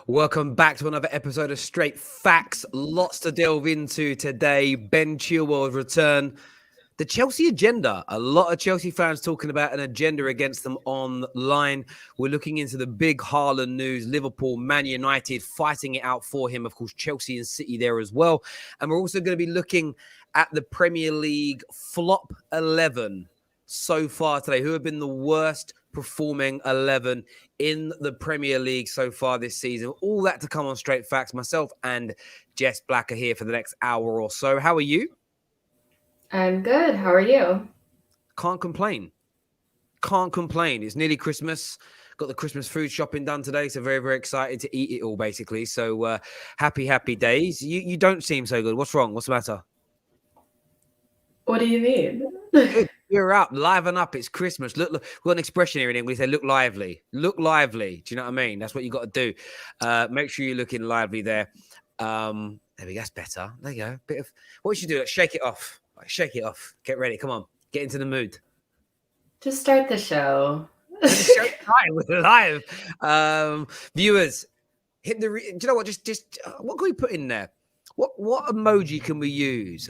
Welcome back to another episode of Straight Facts. Lots to delve into today. Ben Chilwell's return. The Chelsea agenda. A lot of Chelsea fans talking about an agenda against them online. We're looking into the big Haaland news. Liverpool, Man United fighting it out for him. Of course, Chelsea and City there as well. And we're also going to be looking at the Premier League flop 11 so far today. Who have been the worst performing 11 in the Premier League so far this season? All that to come on Straight Facts. Myself and Jess Black are here for the next hour or so. How are you? I'm good. How are you? Can't complain. Can't complain. It's nearly Christmas. Got the Christmas food shopping done today, so very, very excited to eat it all, basically. So happy days. You don't seem so good. What's wrong? What's the matter? What do you mean? Good. You're up. Liven up. It's Christmas. Look, we've got an expression here in English. They look lively. Look lively. Do you know what I mean? That's what you got to do. Make sure you're looking lively there. There we go. That's better. There you go. Bit of what you should do. Shake it off. Shake it off. Get ready. Come on. Get into the mood. Just start the show. We're live. Viewers, hit the. Do you know what? Just what can we put in there? What emoji can we use?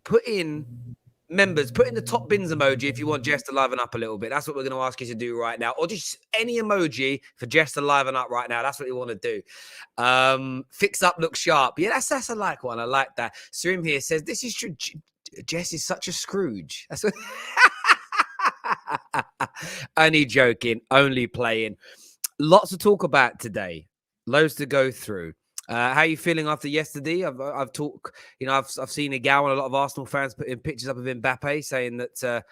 Put in members. Put in the top bins emoji if you want Jess to liven up a little bit. That's what we're going to ask you to do right now, or just any emoji for Jess to liven up right now. That's what you want to do. Fix up, look sharp. Yeah, that's a like one. I like that. Surim here says this is true. Jess is such a Scrooge. That's what. Only joking, only playing. Lots to talk about today. Loads to go through. How are you feeling after yesterday? I've talked, I've seen a gal and a lot of Arsenal fans putting pictures up of Mbappe saying that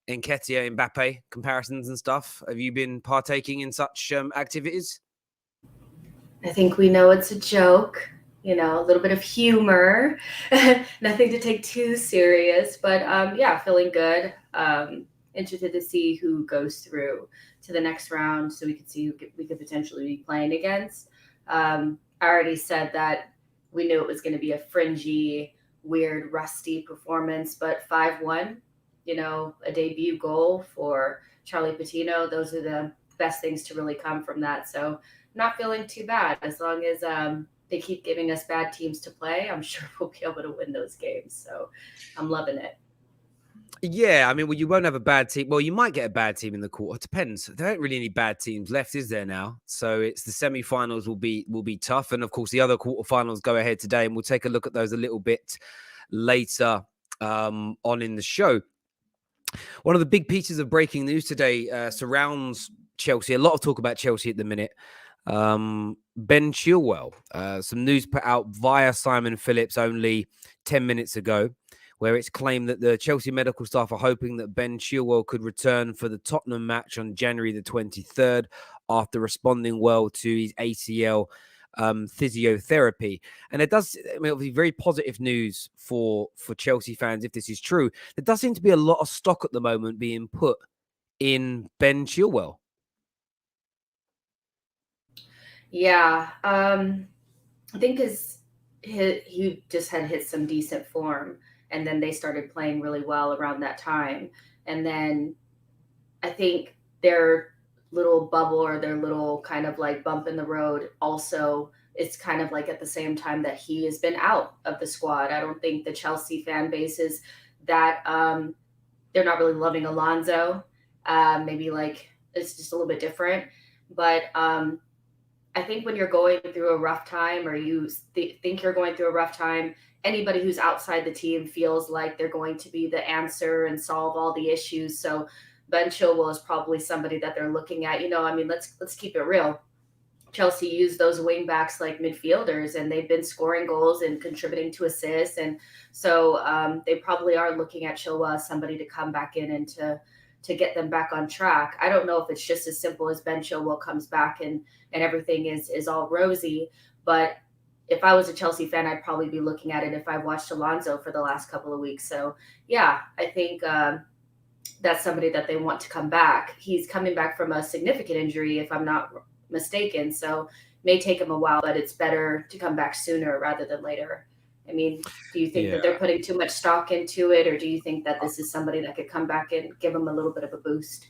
Nketiah Mbappe comparisons and stuff. Have you been partaking in such activities? I think we know it's a joke. A little bit of humor. Nothing to take too serious, but yeah, feeling good. Interested to see who goes through to the next round so we could see who we could potentially be playing against. I already said that we knew it was going to be a fringy, weird, rusty performance, but 5-1, a debut goal for Charlie Patino. Those are the best things to really come from that. So not feeling too bad. As long as they keep giving us bad teams to play, I'm sure we'll be able to win those games. So I'm loving it. Yeah, I mean, well, you won't have a bad team. Well, you might get a bad team in the quarter. It depends. There aren't really any bad teams left, is there now? So it's the semi-finals will be tough, and of course the other quarterfinals go ahead today, and we'll take a look at those a little bit later on in the show. One of the big pieces of breaking news today surrounds Chelsea. A lot of talk about Chelsea at the minute. Ben Chilwell, some news put out via Simon Phillips only 10 minutes ago, where it's claimed that the Chelsea medical staff are hoping that Ben Chilwell could return for the Tottenham match on January the 23rd after responding well to his ACL physiotherapy. And it does, it'll be very positive news for Chelsea fans if this is true. There does seem to be a lot of stock at the moment being put in Ben Chilwell. Yeah, I think he just had hit some decent form, and then they started playing really well around that time. And then I think their little bubble or their little kind of like bump in the road also, it's kind of like at the same time that he has been out of the squad. I don't think the Chelsea fan base is that they're not really loving Alonso. Maybe like it's just a little bit different. But I think when you're going through a rough time, or you think you're going through a rough time, anybody who's outside the team feels like they're going to be the answer and solve all the issues. So Ben Chilwell is probably somebody that they're looking at. Let's keep it real. Chelsea used those wing backs like midfielders, and they've been scoring goals and contributing to assists. And so they probably are looking at Chilwell as somebody to come back in and to get them back on track. I don't know if it's just as simple as Ben Chilwell comes back and everything is all rosy. But if I was a Chelsea fan, I'd probably be looking at it if I watched Alonso for the last couple of weeks. So, yeah, I think that's somebody that they want to come back. He's coming back from a significant injury, if I'm not mistaken. So may take him a while, but it's better to come back sooner rather than later. I mean, do you think that they're putting too much stock into it, or do you think that this is somebody that could come back and give them a little bit of a boost?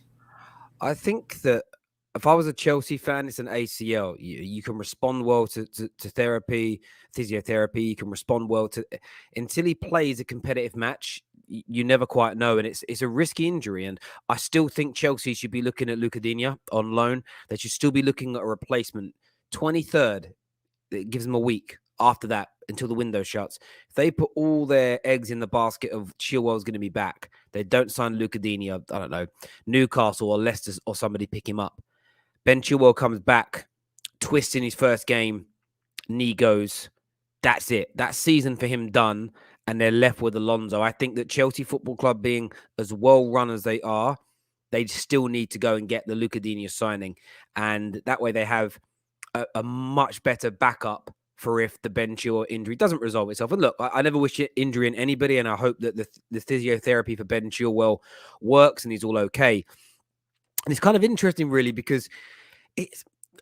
I think that if I was a Chelsea fan, it's an ACL. You can respond well to therapy, physiotherapy. You can respond well to until he plays a competitive match. You never quite know, and it's a risky injury. And I still think Chelsea should be looking at LUKAKU on loan. They should still be looking at a replacement. 23rd, it gives them a week after that until the window shuts. If they put all their eggs in the basket of Chilwell's going to be back, they don't sign LUKAKU. I don't know, Newcastle or Leicester or somebody pick him up. Ben Chilwell comes back, twists in his first game, knee goes. That's it. That season for him done, and they're left with Alonso. I think that Chelsea Football Club, being as well run as they are, they still need to go and get the LUKAKU signing, and that way they have a much better backup for if the Ben Chilwell injury doesn't resolve itself. And look, I never wish injury in anybody, and I hope that the physiotherapy for Ben Chilwell works and he's all okay. And it's kind of interesting, really, because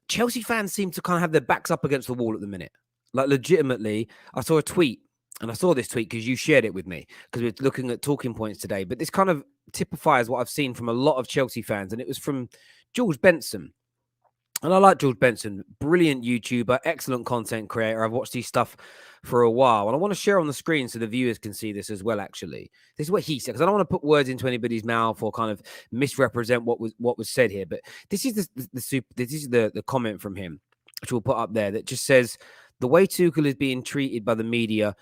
Chelsea fans seem to kind of have their backs up against the wall at the minute. Like, legitimately, I saw a tweet, and I saw this tweet because you shared it with me, because we're looking at talking points today. But this kind of typifies what I've seen from a lot of Chelsea fans, and it was from George Benson. And I like George Benson, brilliant YouTuber, excellent content creator. I've watched his stuff for a while, and I want to share on the screen so the viewers can see this as well. Actually, this is what he said, because I don't want to put words into anybody's mouth or kind of misrepresent what was said here. But this is the comment from him, which we'll put up there, that just says, the way Tuchel is being treated by the media,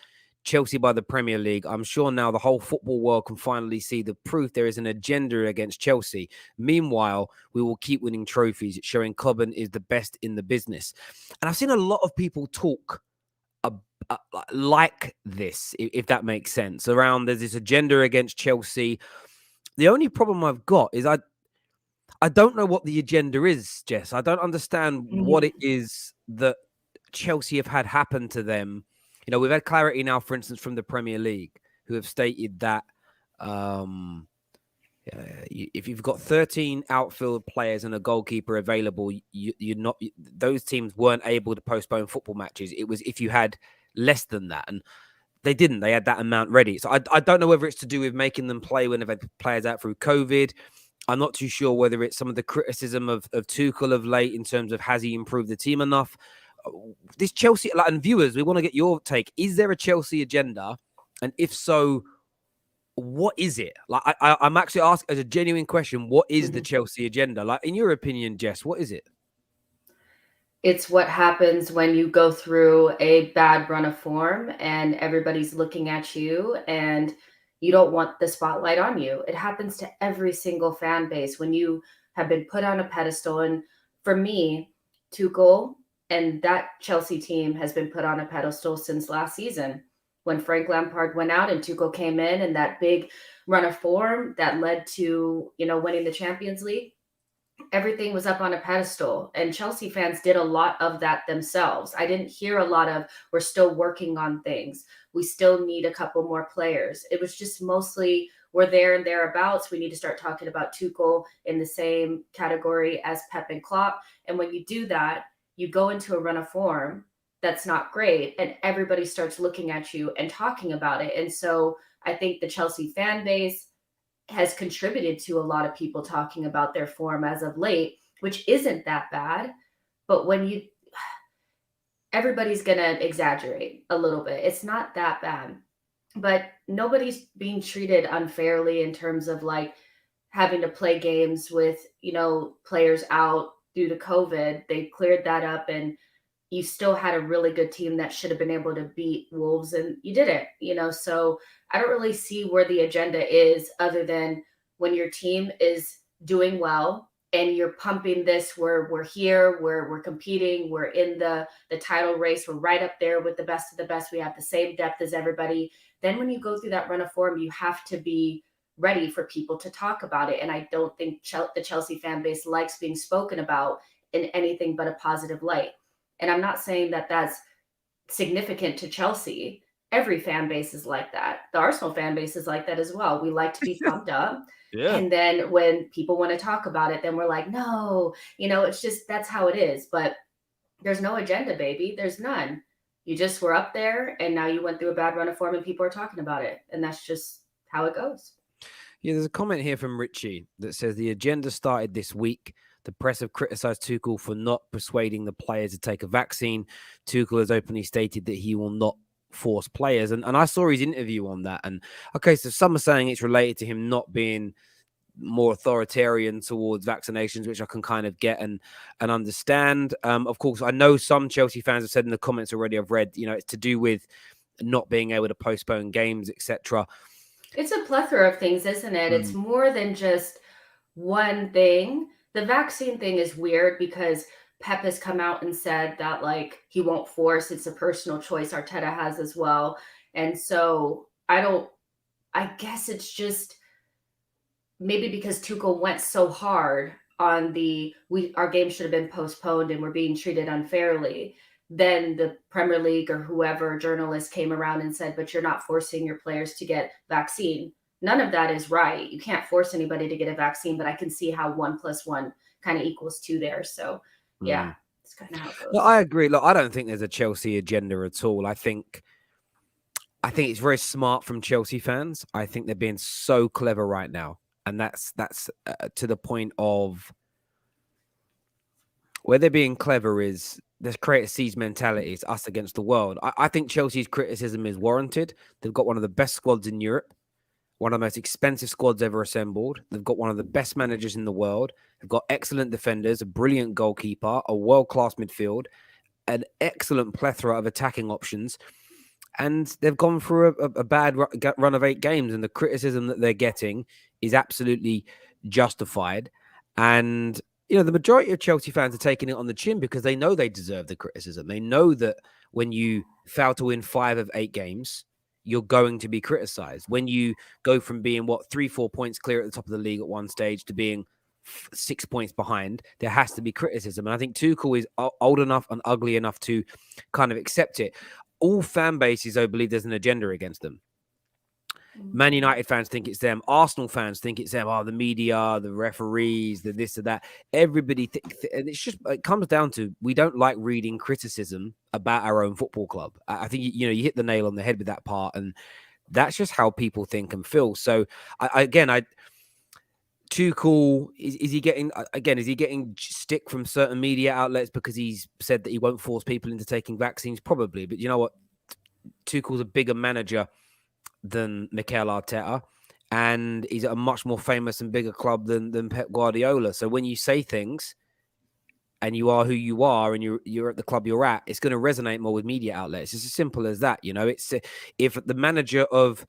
Chelsea by the Premier League, I'm sure now the whole football world can finally see the proof there is an agenda against Chelsea. Meanwhile, we will keep winning trophies, showing Cobham is the best in the business. And I've seen a lot of people talk like this, if that makes sense, around there's this agenda against Chelsea. The only problem I've got is I don't know what the agenda is, Jess. I don't understand what it is that Chelsea have had happen to them. You know, we've had clarity now, for instance, from the Premier League, who have stated that if you've got 13 outfield players and a goalkeeper available, you're not. Those teams weren't able to postpone football matches. It was if you had less than that, and they didn't. They had that amount ready. So I don't know whether it's to do with making them play when they've had players out through COVID. I'm not too sure whether it's some of the criticism of Tuchel of late in terms of has he improved the team enough. This Chelsea, and viewers, we want to get your take. Is there a Chelsea agenda? And if so, what is it? Like, I'm actually asking as a genuine question, what is the Chelsea agenda? Like, in your opinion, Jess, what is it? It's what happens when you go through a bad run of form and everybody's looking at you and you don't want the spotlight on you. It happens to every single fan base when you have been put on a pedestal. And for me, Tuchel and that Chelsea team has been put on a pedestal since last season when Frank Lampard went out and Tuchel came in, and that big run of form that led to, winning the Champions League. Everything was up on a pedestal, and Chelsea fans did a lot of that themselves. I didn't hear a lot of, we're still working on things. We still need a couple more players. It was just mostly, we're there and thereabouts. We need to start talking about Tuchel in the same category as Pep and Klopp. And when you do that, you go into a run of form that's not great, and everybody starts looking at you and talking about it. And so I think the Chelsea fan base has contributed to a lot of people talking about their form as of late, which isn't that bad. But when everybody's going to exaggerate a little bit. It's not that bad, but nobody's being treated unfairly in terms of like having to play games with, players out due to COVID. They cleared that up, and you still had a really good team that should have been able to beat Wolves, and you didn't, so I don't really see where the agenda is, other than when your team is doing well and you're pumping this, we're here, we're competing, we're in the title race, we're right up there with the best of the best, we have the same depth as everybody. Then when you go through that run of form, you have to be ready for people to talk about it. And I don't think the Chelsea fan base likes being spoken about in anything but a positive light. And I'm not saying that that's significant to Chelsea. Every fan base is like that. The Arsenal fan base is like that as well. We like to be pumped up. Yeah. And then when people want to talk about it, then we're like, no, it's just, that's how it is. But there's no agenda, baby. There's none. You just were up there, and now you went through a bad run of form and people are talking about it. And that's just how it goes. Yeah, there's a comment here from Richie that says the agenda started this week. The press have criticised Tuchel for not persuading the players to take a vaccine. Tuchel has openly stated that he will not force players. And I saw his interview on that. And okay, so some are saying it's related to him not being more authoritarian towards vaccinations, which I can kind of get and understand. Of course, I know some Chelsea fans have said in the comments already, I've read, it's to do with not being able to postpone games, etc. It's a plethora of things, isn't it? It's more than just one thing. The vaccine thing is weird because Pep has come out and said that like he won't force, it's a personal choice. Arteta has as well. And so I guess it's just maybe because Tuchel went so hard on our game should have been postponed and we're being treated unfairly. Then the Premier League or whoever journalist came around and said, but you're not forcing your players to get vaccine. None of that is right. You can't force anybody to get a vaccine, but I can see how 1 + 1 kind of equals 2 there. So yeah, it's kind of how it goes. No, I agree. Look, I don't think there's a Chelsea agenda at all. I think it's very smart from Chelsea fans. I think they're being so clever right now. And that's to the point of where they're being clever is there's create a siege mentality. It's us against the world. I think Chelsea's criticism is warranted. They've got one of the best squads in Europe, one of the most expensive squads ever assembled. They've got one of the best managers in the world. They've got excellent defenders, a brilliant goalkeeper, a world-class midfield, an excellent plethora of attacking options. And they've gone through a bad run of 8 games, and the criticism that they're getting is absolutely justified. And, the majority of Chelsea fans are taking it on the chin because they know they deserve the criticism. They know that when you fail to win 5 of 8 games, you're going to be criticized. When you go from being, 3-4 points clear at the top of the league at one stage to being 6 points behind, there has to be criticism. And I think Tuchel is old enough and ugly enough to kind of accept it. All fan bases, I believe there's an agenda against them. Man United fans think it's them. Arsenal fans think it's them. Oh, the media, the referees, the this or that. Everybody and it comes down to we don't like reading criticism about our own football club. I think you hit the nail on the head with that part, and that's just how people think and feel. So Tuchel, is he getting stick from certain media outlets because he's said that he won't force people into taking vaccines? Probably. But you know what? Tuchel's a bigger manager than Mikel Arteta, and he's at a much more famous and bigger club than Pep Guardiola. So when you say things and you are who you are and you're at the club you're at, it's going to resonate more with media outlets. It's as simple as that. It's if the manager of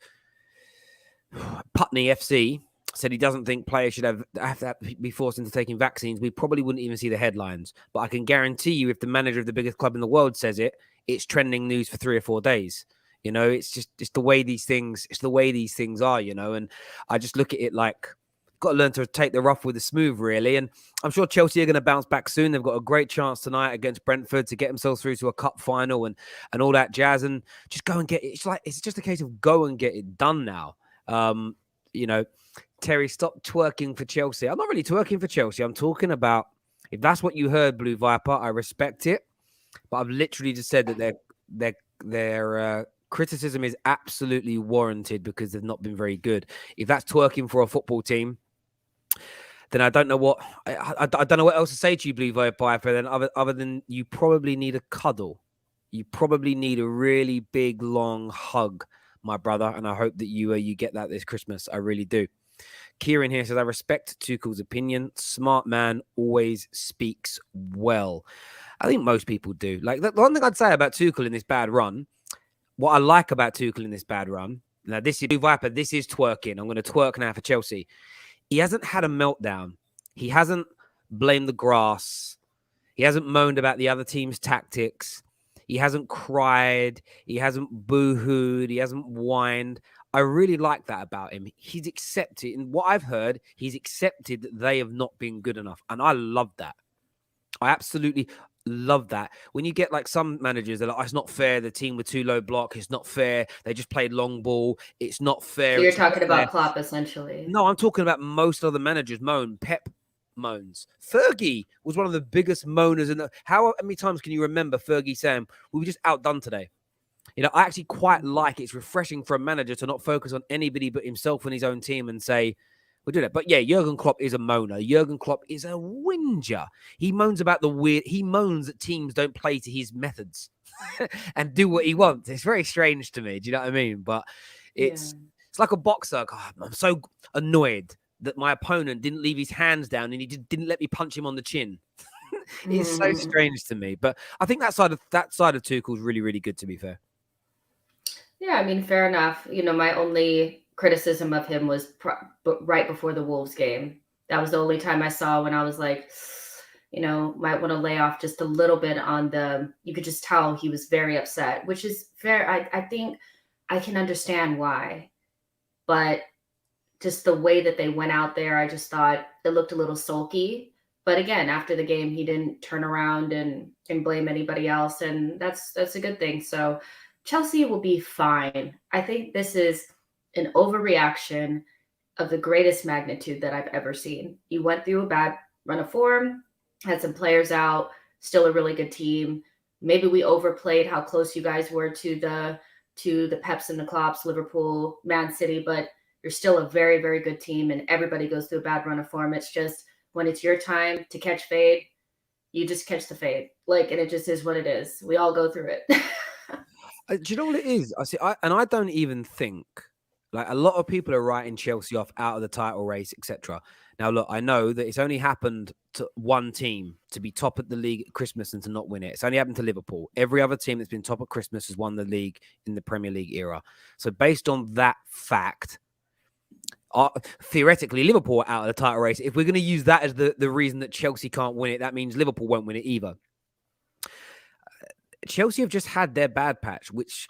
Putney FC said he doesn't think players should have to be forced into taking vaccines, we probably wouldn't even see the headlines. But I can guarantee you, if the manager of the biggest club in the world says it, it's trending news for 3 or 4 days. It's the way these things. It's the way these things are. And I just look at it like got to learn to take the rough with the smooth, really. And I'm sure Chelsea are going to bounce back soon. They've got a great chance tonight against Brentford to get themselves through to a cup final and all that jazz. And just go and get it. It's just a case of go and get it done now. Terry, stop twerking for Chelsea. I'm not really twerking for Chelsea. I'm talking about, if that's what you heard, Blue Viper, I respect it. But I've literally just said that their criticism is absolutely warranted because they've not been very good. If that's twerking for a football team, then I don't know what I don't know what else to say to you, Blue Viper. Then other than you probably need a cuddle. You probably need a really big long hug, my brother. And I hope that you get that this Christmas. I really do. Kieran here says, I respect Tuchel's opinion. Smart man always speaks well. I think most people do. Like the one thing I'd say about Tuchel in this bad run, what I like about Tuchel in this bad run, now this is Viper, this is twerking. I'm going to twerk now for Chelsea. He hasn't had a meltdown. He hasn't blamed the grass. He hasn't moaned about the other team's tactics. He hasn't cried. He hasn't boo-hooed. He hasn't whined. I really like that about him. He's accepted, and what I've heard, he's accepted that they have not been good enough. And I love that. I absolutely love that. When you get like some managers that are like, it's not fair, the team were too low block, it's not fair, they just played long ball, it's not fair. So you're talking about Klopp, essentially. No, I'm talking about most other managers moan. Pep moans. Fergie was one of the biggest moaners in the... How many times can you remember Fergie saying, we were just outdone today? I actually quite like it's refreshing for a manager to not focus on anybody but himself and his own team and say, We'll do that. But yeah, Jurgen Klopp is a moaner. Jurgen Klopp is a whinger. He moans about the weird. He moans that teams don't play to his methods and do what he wants. It's very strange to me. Do you know what I mean? But Yeah. it's like a boxer. God, I'm so annoyed that my opponent didn't leave his hands down and he didn't let me punch him on the chin. It's so strange to me. But I think that side of Tuchel is really, really good, to be fair. Yeah, I mean, fair enough. My only criticism of him was right before the Wolves game. That was the only time I saw when I was like, might want to lay off just a little bit on you could just tell he was very upset, which is fair. I think I can understand why, but just the way that they went out there, I just thought it looked a little sulky. But again, after the game, he didn't turn around and blame anybody else, and that's a good thing. So Chelsea will be fine. I think this is an overreaction of the greatest magnitude that I've ever seen. You went through a bad run of form, had some players out, still a really good team. Maybe we overplayed how close you guys were to the Peps and the Klopps, Liverpool, Man City, but you're still a very, very good team, and everybody goes through a bad run of form. It's just when it's your time to catch fade, you just catch the fade. And it just is what it is. We all go through it. Do you know what it is? I don't even think, like, a lot of people are writing Chelsea off out of the title race, etc. Now, look, I know that it's only happened to one team to be top at the league at Christmas and to not win it. It's only happened to Liverpool. Every other team that's been top at Christmas has won the league in the Premier League era. So based on that fact, theoretically, Liverpool are out of the title race. If we're going to use that as the reason that Chelsea can't win it, that means Liverpool won't win it either. Chelsea have just had their bad patch, which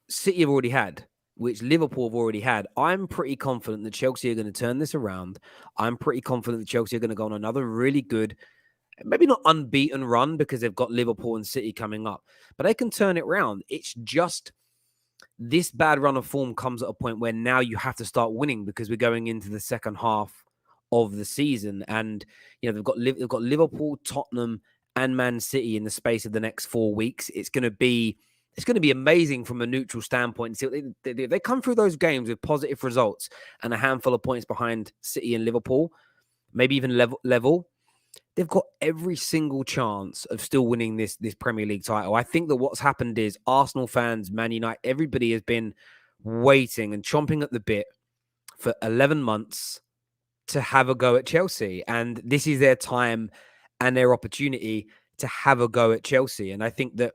City have already had, which Liverpool have already had. I'm pretty confident that Chelsea are going to turn this around. I'm pretty confident that Chelsea are going to go on another really good, maybe not unbeaten run because they've got Liverpool and City coming up, but they can turn it around. It's just this bad run of form comes at a point where now you have to start winning because we're going into the second half of the season. And, they've got Liverpool, Tottenham, and Man City in the space of the next 4 weeks. It's going to be amazing from a neutral standpoint. So they come through those games with positive results and a handful of points behind City and Liverpool, maybe even level. They've got every single chance of still winning this Premier League title. I think that what's happened is Arsenal fans, Man United, everybody has been waiting and chomping at the bit for 11 months to have a go at Chelsea. And this is their time and their opportunity to have a go at Chelsea. And I think that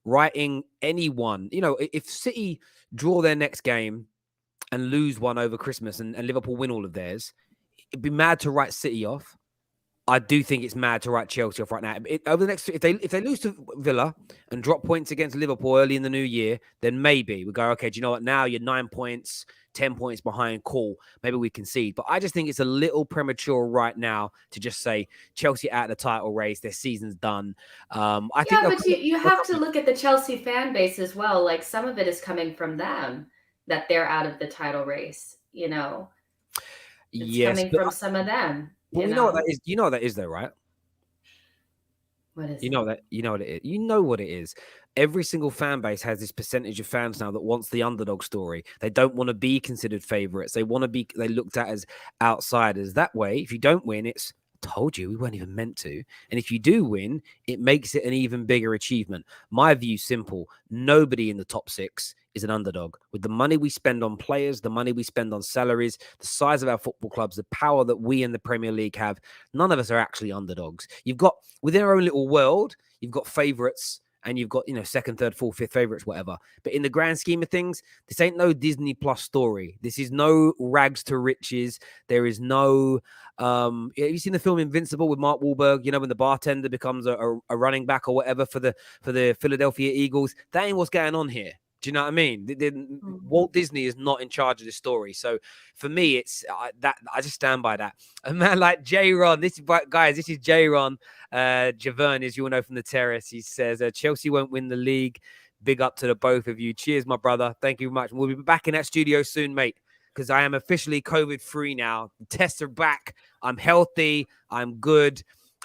writing anyone, if City draw their next game and lose one over Christmas and Liverpool win all of theirs, it'd be mad to write City off. I do think it's mad to write Chelsea off right now. Over the next, if they lose to Villa and drop points against Liverpool early in the new year, then maybe we go, okay, do you know what? Now you're 9 points, 10 points behind. Cool. Maybe we concede. But I just think it's a little premature right now to just say Chelsea out of the title race. Their season's done. I think but you have to look at the Chelsea fan base as well. Like some of it is coming from them that they're out of the title race. It's coming from some of them. Well, you know what that is. You know what that is, though, right? What is you know that? You know what it is. You know what it is. Every single fan base has this percentage of fans now that wants the underdog story. They don't want to be considered favorites. They want to be. They looked at as outsiders. That way, if you don't win, it's told you we weren't even meant to. And if you do win, it makes it an even bigger achievement. My view, simple. Nobody in the top six is an underdog. With the money we spend on players, the money we spend on salaries, the size of our football clubs, the power that we in the Premier League have, none of us are actually underdogs. You've got, within our own little world, you've got favourites and you've got, second, third, fourth, fifth favourites, whatever. But in the grand scheme of things, this ain't no Disney Plus story. This is no rags to riches. There is no, have you seen the film Invincible with Mark Wahlberg? When the bartender becomes a running back or whatever for the Philadelphia Eagles? That ain't what's going on here. Do you know what I mean? Walt Disney is not in charge of this story. So for me, it's that I just stand by that. A man like J-Ron, this is J-Ron Javerne, as you all know from the terrace. He says, Chelsea won't win the league. Big up to the both of you. Cheers, my brother. Thank you very much. We'll be back in that studio soon, mate, because I am officially COVID-free now. The tests are back. I'm healthy. I'm good.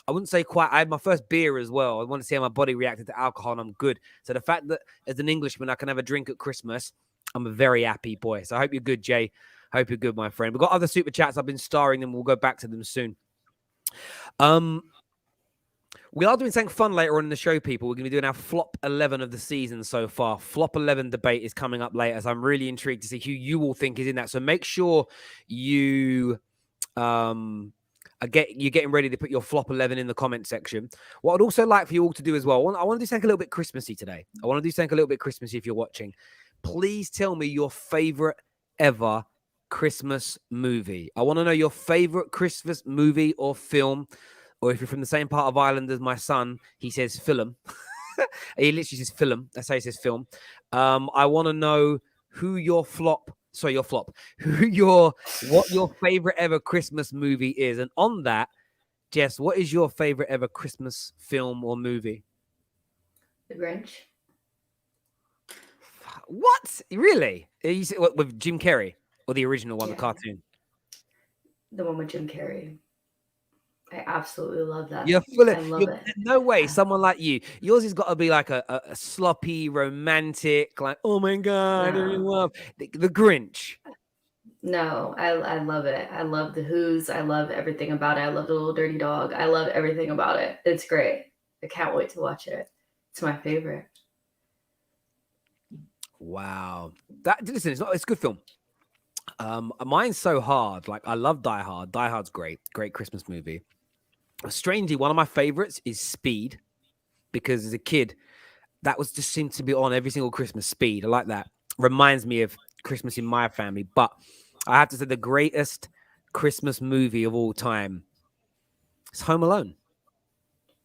I wouldn't say quite. I had my first beer as well. I want to see how my body reacted to alcohol, and I'm good. So the fact that as an Englishman, I can have a drink at Christmas, I'm a very happy boy. So I hope you're good, Jay. Hope you're good, my friend. We've got other super chats. I've been starring them. We'll go back to them soon. We are doing something fun later on in the show, people. We're going to be doing our flop 11 of the season so far. Flop 11 debate is coming up later, so I'm really intrigued to see who you all think is in that. So make sure you you're getting ready to put your flop 11 in the comment section. What I'd also like for you all to do as well, I want to do something a little bit Christmassy today. I want to do something a little bit Christmassy if you're watching. Please tell me your favorite ever Christmas movie. I want to know your favorite Christmas movie or film. Or if you're from the same part of Ireland as my son, he says film. He literally says film. That's how he says film. I want to know who what your favorite ever Christmas movie is. And on that, Jess, what is your favorite ever Christmas film or movie? The Grinch. What? Really? You say, what, with Jim Carrey or the original one, the cartoon? The one with Jim Carrey. I absolutely love that. You're full of, I love it. No way, someone like you. Yours has got to be like a sloppy, romantic, like, oh my God, I really love the Grinch. No, I love it. I love the Who's. I love everything about it. I love the little dirty dog. I love everything about it. It's great. I can't wait to watch it. It's my favorite. Wow. Listen, it's a good film. Mine's so hard. Like, I love Die Hard. Die Hard's great. Great Christmas movie. Strangely, one of my favorites is Speed, because as a kid, that was just seemed to be on every single Christmas. Speed. I like that. Reminds me of Christmas in my family. But I have to say the greatest Christmas movie of all time is Home Alone.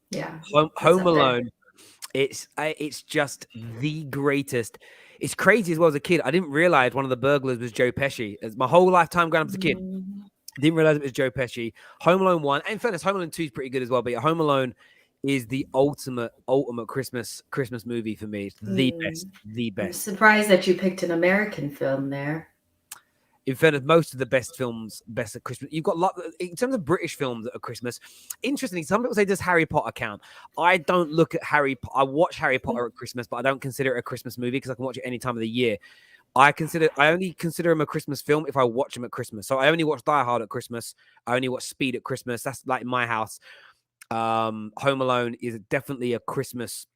Yeah. Home Alone. It's just the greatest. It's crazy as well as a kid. I didn't realize one of the burglars was Joe Pesci. As my whole lifetime growing up as a kid, didn't realize it was Joe Pesci. Home Alone 1, and in fairness, Home Alone 2 is pretty good as well. But yeah, Home Alone is the ultimate Christmas movie for me. It's the best. I'm surprised that you picked an American film there. In fairness, most of the best films, best at Christmas. You've got in terms of British films at Christmas. Interestingly, some people say, does Harry Potter count? I don't look at Harry. I watch Harry Potter at Christmas, but I don't consider it a Christmas movie because I can watch it any time of the year. I only consider him a Christmas film if I watch him at Christmas. So I only watch Die Hard at Christmas. I only watch Speed at Christmas. That's like my house. Home Alone is definitely a Christmas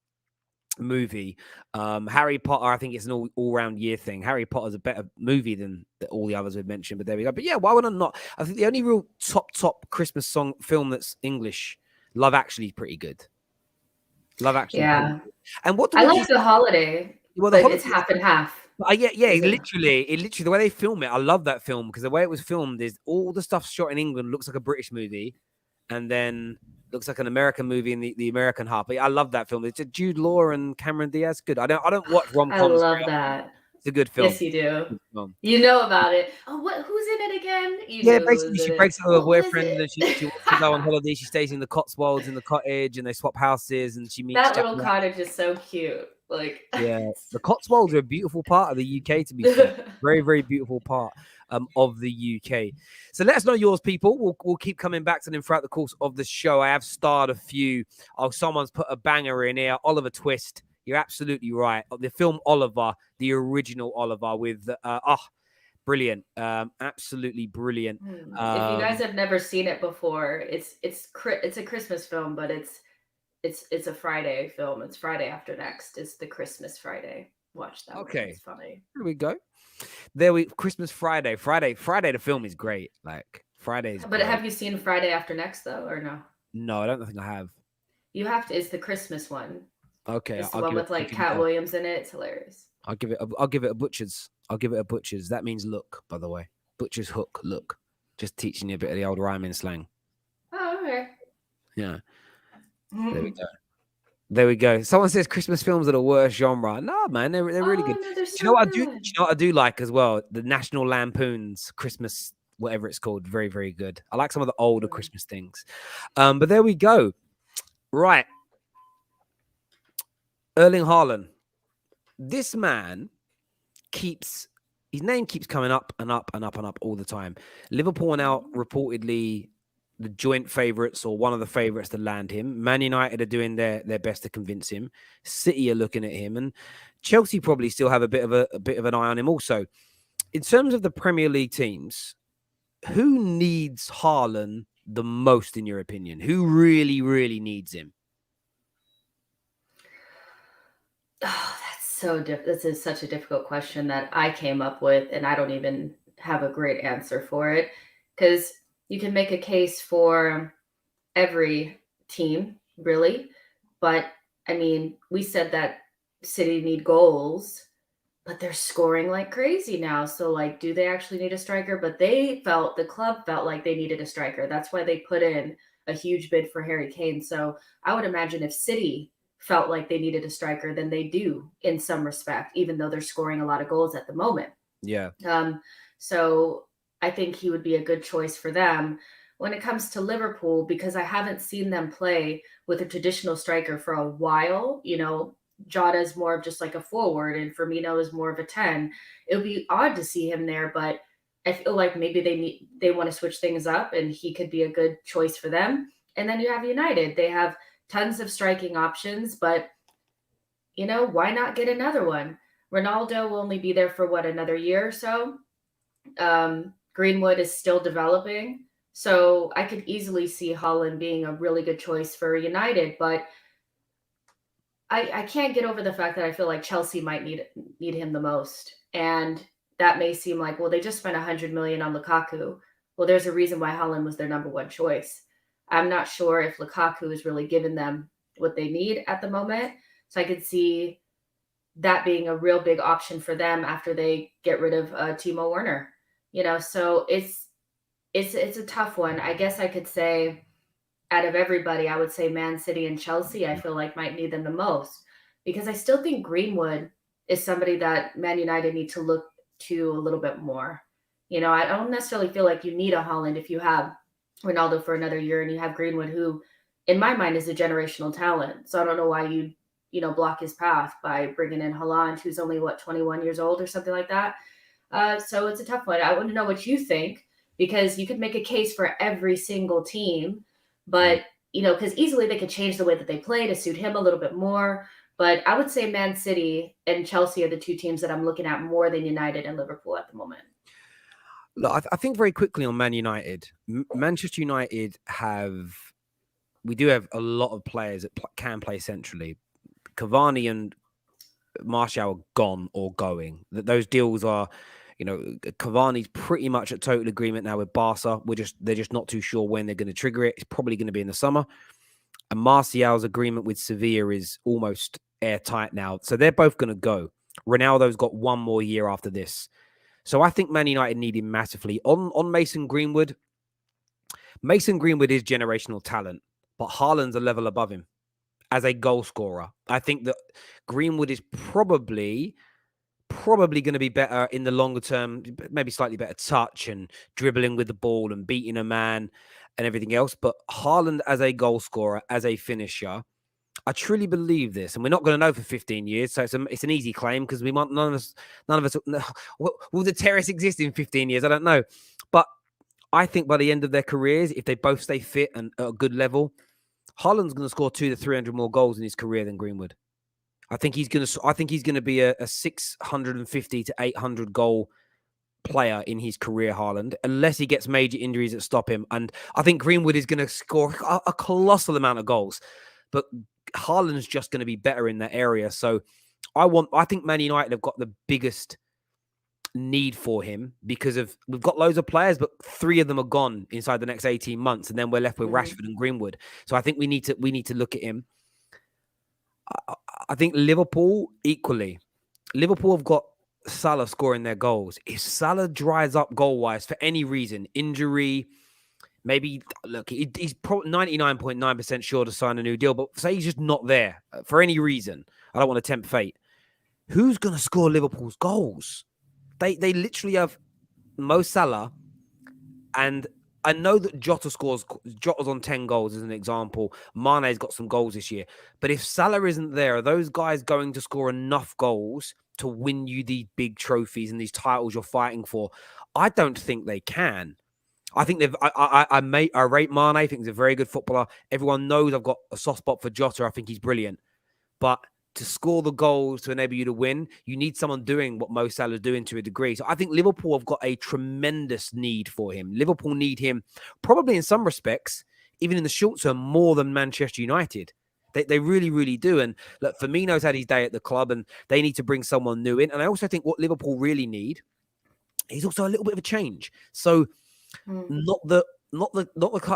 movie. Harry Potter, I think it's an all-round year thing. Harry Potter's a better movie than all the others we've mentioned, but there we go. But yeah, why would I not? I think the only real top Christmas film that's English, Love Actually, is pretty good. Love Actually. Yeah. And what I like The Holiday. Well, it's half and half. Literally the way they film it, I love that film because the way it was filmed is all the stuff shot in England looks like a British movie, and then looks like an American movie in the American half. But I love that film. It's Jude Law and Cameron Diaz. Good. I don't watch rom-coms. I love that. It's a good film. Yes, you do. You know about it. Oh, who's in it again? Basically, she breaks up with her boyfriend and she wants to go on holiday. She stays in the Cotswolds in the cottage, and they swap houses, and she meets that little cottage is so cute. Like, yeah, the Cotswolds are a beautiful part of the UK, to be fair. Very, very beautiful part of the UK. So let us know yours, people. We'll keep coming back to them throughout the course of the show. I have starred a few. Oh, someone's put a banger in here. Oliver Twist. You're absolutely right. The film Oliver, the original Oliver with brilliant. Absolutely brilliant. If you guys have never seen it before, it's a Christmas film, but it's a Friday film. It's Friday after next. It's the Christmas Friday. Watch that. Okay. It's funny. Here we go. Christmas Friday. Friday the film is great. Like Friday's But have you seen Friday after next though, or no? No, I don't think I have. You have to. It's the Christmas one. Okay. It's the one with like Cat Williams in it. It's hilarious. I'll give it a butcher's. That means look, by the way. Butcher's hook, look. Just teaching you a bit of the old rhyming slang. Oh, okay. Yeah. There we go. Someone says Christmas films are the worst genre. No, man, they're really good. No, do you know what I do? Do you know what I do like as well? The National Lampoon's Christmas, whatever it's called, very, very good. I like some of the older Christmas things. But there we go. Right. Erling Haaland. This man his name keeps coming up and up and up and up all the time. Liverpool are now reportedly the joint favourites or one of the favourites to land him. Man United are doing their best to convince him. City are looking at him, and Chelsea probably still have a bit of an eye on him also. In terms of the Premier League teams, who needs Haaland the most, in your opinion? Who really, really needs him? Oh, that's so this is such a difficult question that I came up with, and I don't even have a great answer for it. Because you can make a case for every team, really. But I mean, we said that City need goals, but they're scoring like crazy now. So, like, do they actually need a striker? But the club felt like they needed a striker. That's why they put in a huge bid for Harry Kane. So, I would imagine if City felt like they needed a striker, then they do in some respect, even though they're scoring a lot of goals at the moment. Yeah. So I think he would be a good choice for them. When it comes to Liverpool, because I haven't seen them play with a traditional striker for a while, Jota is more of just like a forward and Firmino is more of a 10. It would be odd to see him there, but I feel like maybe they want to switch things up and he could be a good choice for them. And then you have United. They have tons of striking options, but why not get another one? Ronaldo will only be there for another year or so. Greenwood is still developing. So I could easily see Haaland being a really good choice for United, but I can't get over the fact that I feel like Chelsea might need him the most. And that may seem like, well, they just spent 100 million on Lukaku. Well, there's a reason why Haaland was their number one choice. I'm not sure if Lukaku is really giving them what they need at the moment. So I could see that being a real big option for them after they get rid of Timo Werner. So it's a tough one. I guess I could say out of everybody, I would say Man City and Chelsea, I feel like might need them the most because I still think Greenwood is somebody that Man United need to look to a little bit more. I don't necessarily feel like you need a Haaland if you have Ronaldo for another year and you have Greenwood, who in my mind is a generational talent. So I don't know why you block his path by bringing in Haaland, who's only 21 years old or something like that. So it's a tough one. I want to know what you think because you could make a case for every single team, but because easily they could change the way that they play to suit him a little bit more. But I would say Man City and Chelsea are the two teams that I'm looking at more than United and Liverpool at the moment. Look, I think very quickly on Man United. Manchester United we do have a lot of players that can play centrally. Cavani and Martial are gone or going. Those deals are, Cavani's pretty much at total agreement now with Barca. They're just not too sure when they're going to trigger it. It's probably going to be in the summer. And Martial's agreement with Sevilla is almost airtight now. So they're both going to go. Ronaldo's got one more year after this. So I think Man United need him massively. On Mason Greenwood is generational talent, but Haaland's a level above him as a goal scorer. I think that Greenwood is probably going to be better in the longer term, maybe slightly better touch and dribbling with the ball and beating a man and everything else. But Haaland as a goal scorer, as a finisher, I truly believe this, and we're not going to know for 15 years, so it's an easy claim because we want none of us. Will the terrace exist in 15 years? I don't know, but I think by the end of their careers, if they both stay fit and at a good level, Haaland's going to score 200 to 300 more goals in his career than Greenwood. I think he's going to be a 650 to 800 goal player in his career, Haaland, unless he gets major injuries that stop him. And I think Greenwood is going to score a colossal amount of goals, but Haaland's just going to be better in that area. So I think Man United have got the biggest need for him because we've got loads of players, but 3 of them are gone inside the next 18 months, and then we're left with Rashford and Greenwood. So I think we need to look at him. I think Liverpool equally. Liverpool have got Salah scoring their goals. If Salah dries up goal-wise for any reason, injury, maybe, look, he's probably 99.9% sure to sign a new deal, but say he's just not there for any reason. I don't want to tempt fate. Who's going to score Liverpool's goals? They literally have Mo Salah, and I know that Jota's on 10 goals as an example. Mane's got some goals this year. But if Salah isn't there, are those guys going to score enough goals to win you these big trophies and these titles you're fighting for? I don't think they can. I think I rate Mane. I think he's a very good footballer. Everyone knows I've got a soft spot for Jota. I think he's brilliant. But to score the goals to enable you to win, you need someone doing what Mo Salah's doing to a degree. So I think Liverpool have got a tremendous need for him. Liverpool need him probably in some respects, even in the short term, more than Manchester United. They really, really do. And look, Firmino's had his day at the club and they need to bring someone new in. And I also think what Liverpool really need is also a little bit of a change. So not the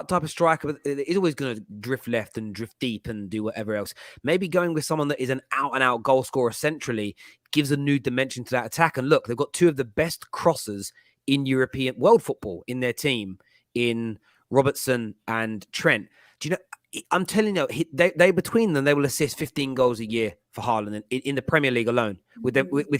type of striker, but is always going to drift left and drift deep and do whatever else. Maybe going with someone that is an out-and-out goal scorer centrally gives a new dimension to that attack. And look, they've got two of the best crossers in European world football in their team, in Robertson and Trent. Do you know? I'm telling you, they between them, they will assist 15 goals a year for Haaland in the Premier League alone. With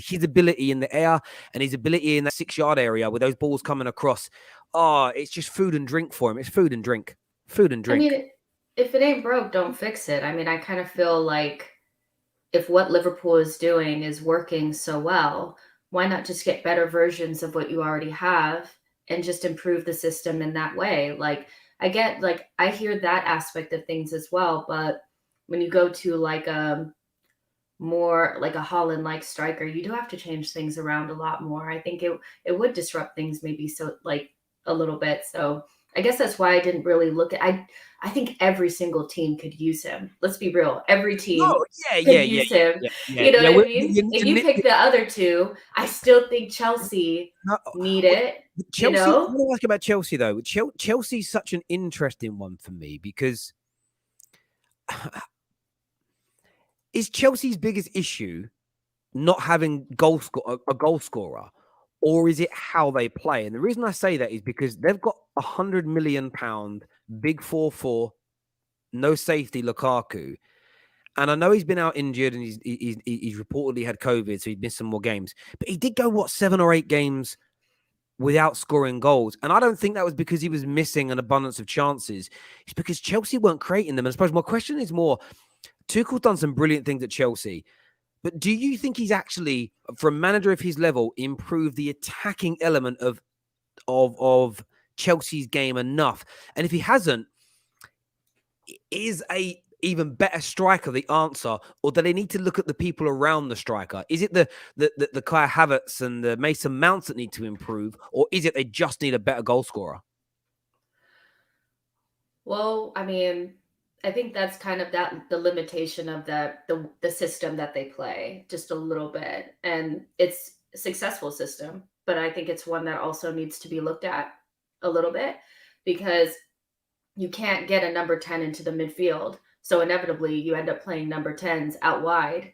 his ability in the air and his ability in that 6-yard area with those balls coming across, it's just food and drink for him. It's food and drink. Food and drink. I mean, if it ain't broke, don't fix it. I mean, I kind of feel like if what Liverpool is doing is working so well, why not just get better versions of what you already have and just improve the system in that way? Like, I hear that aspect of things as well, but when you go to like more like a Haaland-like striker, you do have to change things around a lot more. I think it would disrupt things maybe so like a little bit. So I guess that's why I didn't really look at. I think every single team could use him. Let's be real. Every team could use him. You know what I mean? If you pick the other two, I still think Chelsea need it. Chelsea, I want to ask about Chelsea though. Chelsea's such an interesting one for me because is Chelsea's biggest issue not having a goal scorer, or is it how they play? And the reason I say that is because they've got £100 million big 4-4, no safety Lukaku. And I know he's been out injured and he's reportedly had COVID, so he's missed some more games. But he did go, 7 or 8 games without scoring goals. And I don't think that was because he was missing an abundance of chances. It's because Chelsea weren't creating them. And I suppose my question is more, Tuchel's done some brilliant things at Chelsea. But do you think he's actually, for a manager of his level, improved the attacking element of Chelsea's game enough? And if he hasn't, is a even better striker the answer, or do they need to look at the people around the striker? Is it the Kai Havertz and the Mason Mounts that need to improve, or is it they just need a better goal scorer? Well, I mean, I think that's kind of the limitation of the system that they play just a little bit, and it's a successful system, but I think it's one that also needs to be looked at a little bit because you can't get a number 10 into the midfield. So inevitably you end up playing number 10s out wide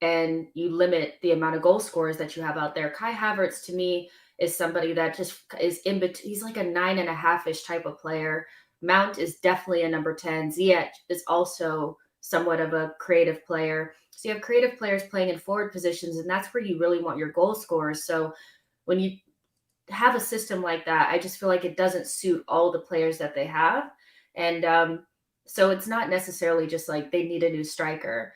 and you limit the amount of goal scorers that you have out there. Kai Havertz to me is somebody that just is in between. He's like a 9.5-ish type of player. Mount is definitely a number 10. Ziyech is also somewhat of a creative player. So you have creative players playing in forward positions, and that's where you really want your goal scorers. So when you have a system like that, I just feel like it doesn't suit all the players that they have. And so it's not necessarily just like they need a new striker.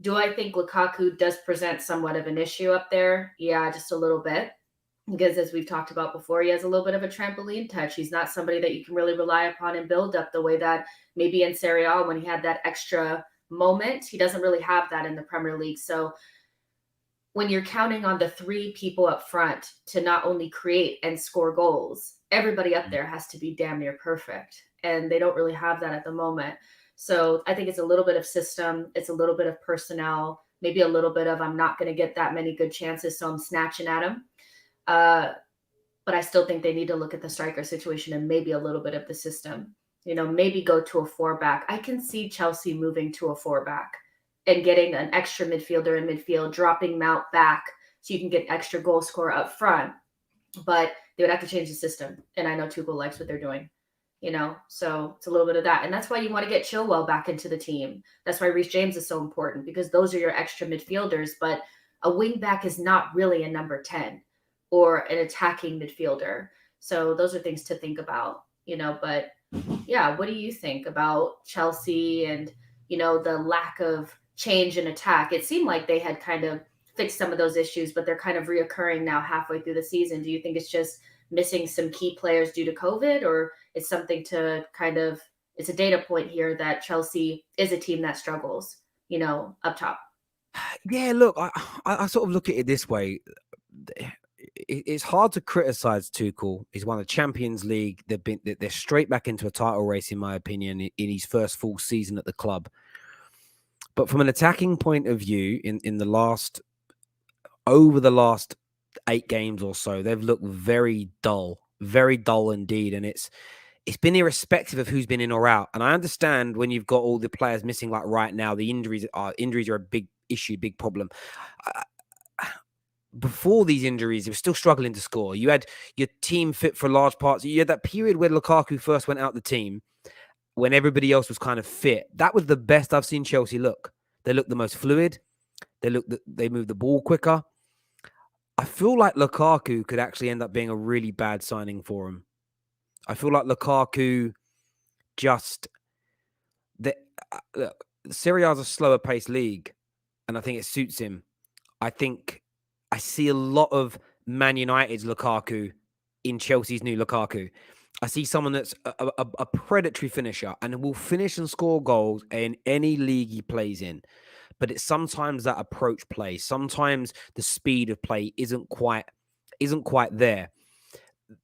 Do I think Lukaku does present somewhat of an issue up there? Yeah, just a little bit. Because as we've talked about before, he has a little bit of a trampoline touch. He's not somebody that you can really rely upon and build up the way that maybe in Serie A when he had that extra moment. He doesn't really have that in the Premier League. So when you're counting on the 3 people up front to not only create and score goals, everybody up there has to be damn near perfect. And they don't really have that at the moment. So I think it's a little bit of system. It's a little bit of personnel, maybe a little bit of I'm not going to get that many good chances, so I'm snatching at them. But I still think they need to look at the striker situation and maybe a little bit of the system. You know, maybe go to a 4-back. I can see Chelsea moving to a 4-back and getting an extra midfielder in midfield, dropping Mount back so you can get extra goal scorer up front. But they would have to change the system. And I know Tuchel likes what they're doing. You know, so it's a little bit of that. And that's why you want to get Chilwell back into the team. That's why Reece James is so important because those are your extra midfielders. But a wing back is not really a number 10 or an attacking midfielder. So those are things to think about, you know. But yeah, what do you think about Chelsea and, you know, the lack of change in attack? It seemed like they had kind of fixed some of those issues, but they're kind of reoccurring now halfway through the season. Do you think it's just missing some key players due to COVID, or it's something to kind of, it's a data point here that Chelsea is a team that struggles, you know, up top? Yeah, look, I sort of look at it this way. It's hard to criticize Tuchel. He's won the Champions League. They're straight back into a title race, in my opinion, in his first full season at the club. But from an attacking point of view, in the last over the last 8 games or so, they've looked very dull indeed, and it's been irrespective of who's been in or out. And I understand when you've got all the players missing, like right now, the injuries are a big issue, big problem. Before these injuries, they were still struggling to score. You had your team fit for large parts. You had that period where Lukaku first went out the team when everybody else was kind of fit. That was the best I've seen Chelsea look. They look the most fluid. They move the ball quicker. I feel like Lukaku could actually end up being a really bad signing for him. I feel like Lukaku just look, Serie A is a slower paced league, and I think it suits him. I think I see a lot of Man United's Lukaku in Chelsea's new Lukaku. I see someone that's a predatory finisher and will finish and score goals in any league he plays in. But it's sometimes that approach play. Sometimes the speed of play isn't quite there.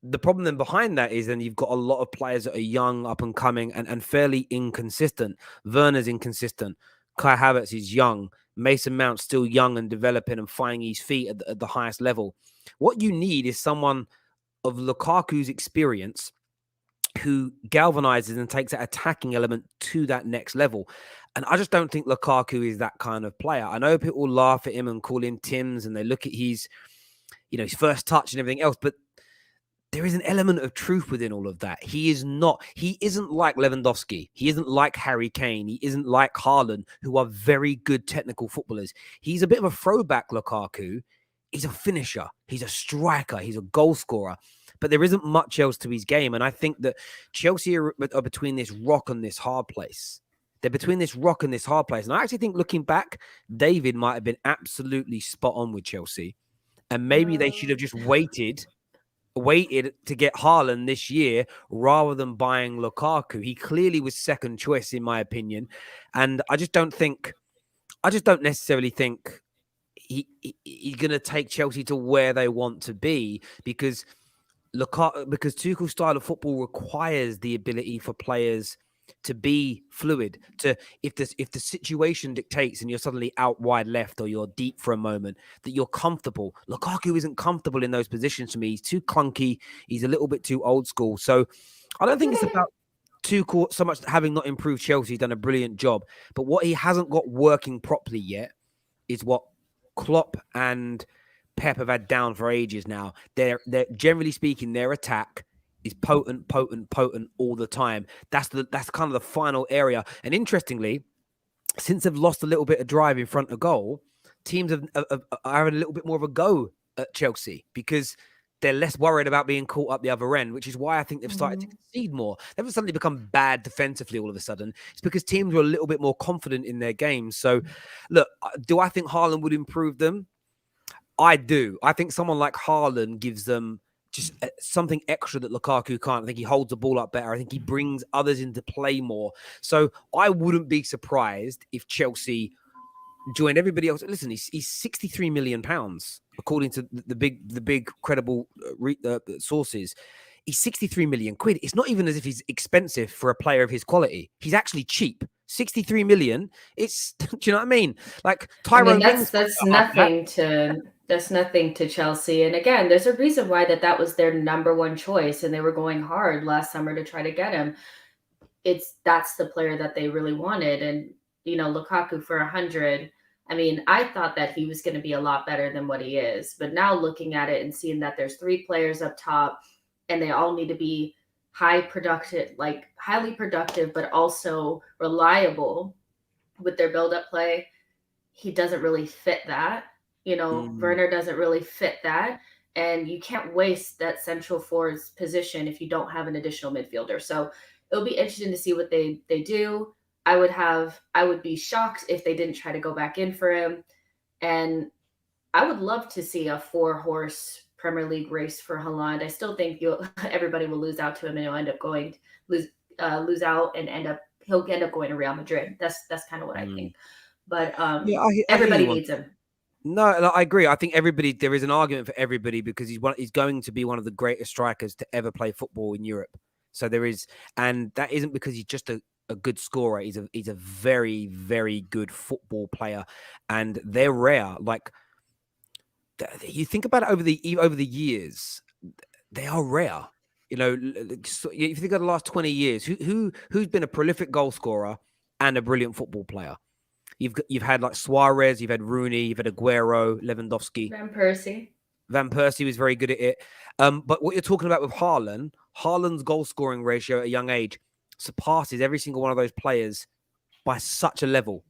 The problem then behind that is then you've got a lot of players that are young, up and coming, and fairly inconsistent. Werner's inconsistent. Kai Havertz is young. Mason Mount's still young and developing and finding his feet at the highest level. What you need is someone of Lukaku's experience who galvanizes and takes that attacking element to that next level. And I just don't think Lukaku is that kind of player. I know people laugh at him and call him Tim's, and they look at his first touch and everything else, but there is an element of truth within all of that. He isn't like Lewandowski. He isn't like Harry Kane. He isn't like Haaland, who are very good technical footballers. He's a bit of a throwback, Lukaku. He's a finisher. He's a striker. He's a goal scorer. But there isn't much else to his game. And I think that Chelsea are between this rock and this hard place. They're between this rock and this hard place. And I actually think, looking back, David might have been absolutely spot on with Chelsea. And maybe they should have just waited to get Haaland this year rather than buying Lukaku. He clearly was second choice, in my opinion. And I just don't necessarily think he's going to take Chelsea to where they want to be, because Tuchel's style of football requires the ability for players to be fluid. If the situation dictates and you're suddenly out wide left or you're deep for a moment, that you're comfortable. Lukaku isn't comfortable in those positions for me. He's too clunky. He's a little bit too old school. So I don't think it's about Tuchel so much having not improved Chelsea. He's done a brilliant job. But what he hasn't got working properly yet is what Klopp and Pep have had down for ages now. They're generally speaking, their attack is potent all the time. That's kind of the final area. And interestingly, since they've lost a little bit of drive in front of goal, teams are having a little bit more of a go at Chelsea because they're less worried about being caught up the other end, which is why I think they've started to concede more. They haven't suddenly become bad defensively all of a sudden. It's because teams were a little bit more confident in their games. So, look, do I think Haaland would improve them? I do. I think someone like Haaland gives them just something extra that Lukaku can't. I think he holds the ball up better. I think he brings others into play more. So I wouldn't be surprised if Chelsea joined everybody else. Listen, he's 63 million pounds, according to the big credible sources. He's 63 million quid. It's not even as if he's expensive for a player of his quality. He's actually cheap. 63 million. It's, do you know what I mean? Like Tyrone. That's nothing to Chelsea. And again, there's a reason why that was their number one choice, and they were going hard last summer to try to get him. That's the player that they really wanted. And Lukaku for 100. I mean, I thought that he was going to be a lot better than what he is. But now looking at it and seeing that there's 3 players up top and they all need to be highly productive, but also reliable with their build-up play, he doesn't really fit that. Werner doesn't really fit that. And you can't waste that central forward's position if you don't have an additional midfielder. So it'll be interesting to see what they do. I would be shocked if they didn't try to go back in for him. And I would love to see a 4-horse Premier League race for Haaland. I still think everybody will lose out to him, and he'll end up lose out and he'll end up going to Real Madrid. That's kind of what I think. but Yeah, I hear everybody you on. needs him. No, I agree. I think there is an argument for everybody because he's going to be one of the greatest strikers to ever play football in Europe. So there is, and that isn't because he's just a good scorer. He's a very, very good football player, and they're rare. Like you think about it over the years, they are rare. You know, if you think of the last 20 years, who's been a prolific goal scorer and a brilliant football player? You've had like Suarez, you've had Rooney, you've had Aguero, Lewandowski. Van Persie. Van Persie was very good at it. But what you're talking about with Haaland's goal scoring ratio at a young age surpasses every single one of those players by such a level.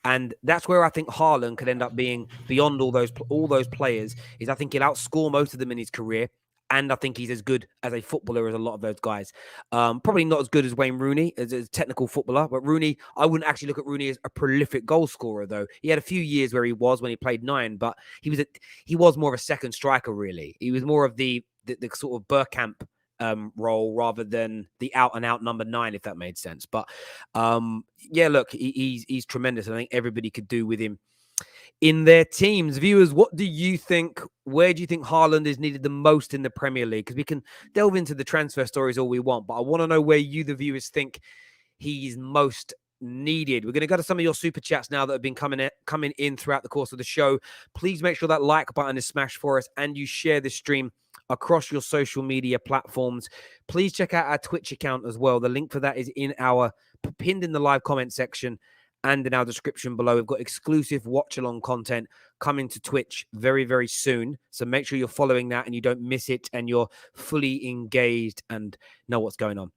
And that's where I think Haaland could end up being beyond all those players. Is I think he'll outscore most of them in his career, and I think he's as good as a footballer as a lot of those guys. Probably not as good as Wayne Rooney as a technical footballer, but Rooney, I wouldn't actually look at Rooney as a prolific goal scorer though. He had a few years where he was when he played 9, but he was more of a second striker really. He was more of the sort of Bergkamp role rather than the out and out number 9, if that made sense. But yeah, look, he's tremendous. I think everybody could do with him in their teams. Viewers, what do you think? Where do you think Haaland is needed the most in the Premier League? Because we can delve into the transfer stories all we want, but I want to know where you, the viewers, think he's most needed. We're going to go to some of your super chats now that have been coming in throughout the course of the show. Please make sure that like button is smashed for us and you share this stream across your social media platforms. Please check out our Twitch account as well. The link for that is pinned in the live comment section and in our description below. We've got exclusive watch along content coming to Twitch very, very soon. So make sure you're following that and you don't miss it and you're fully engaged and know what's going on.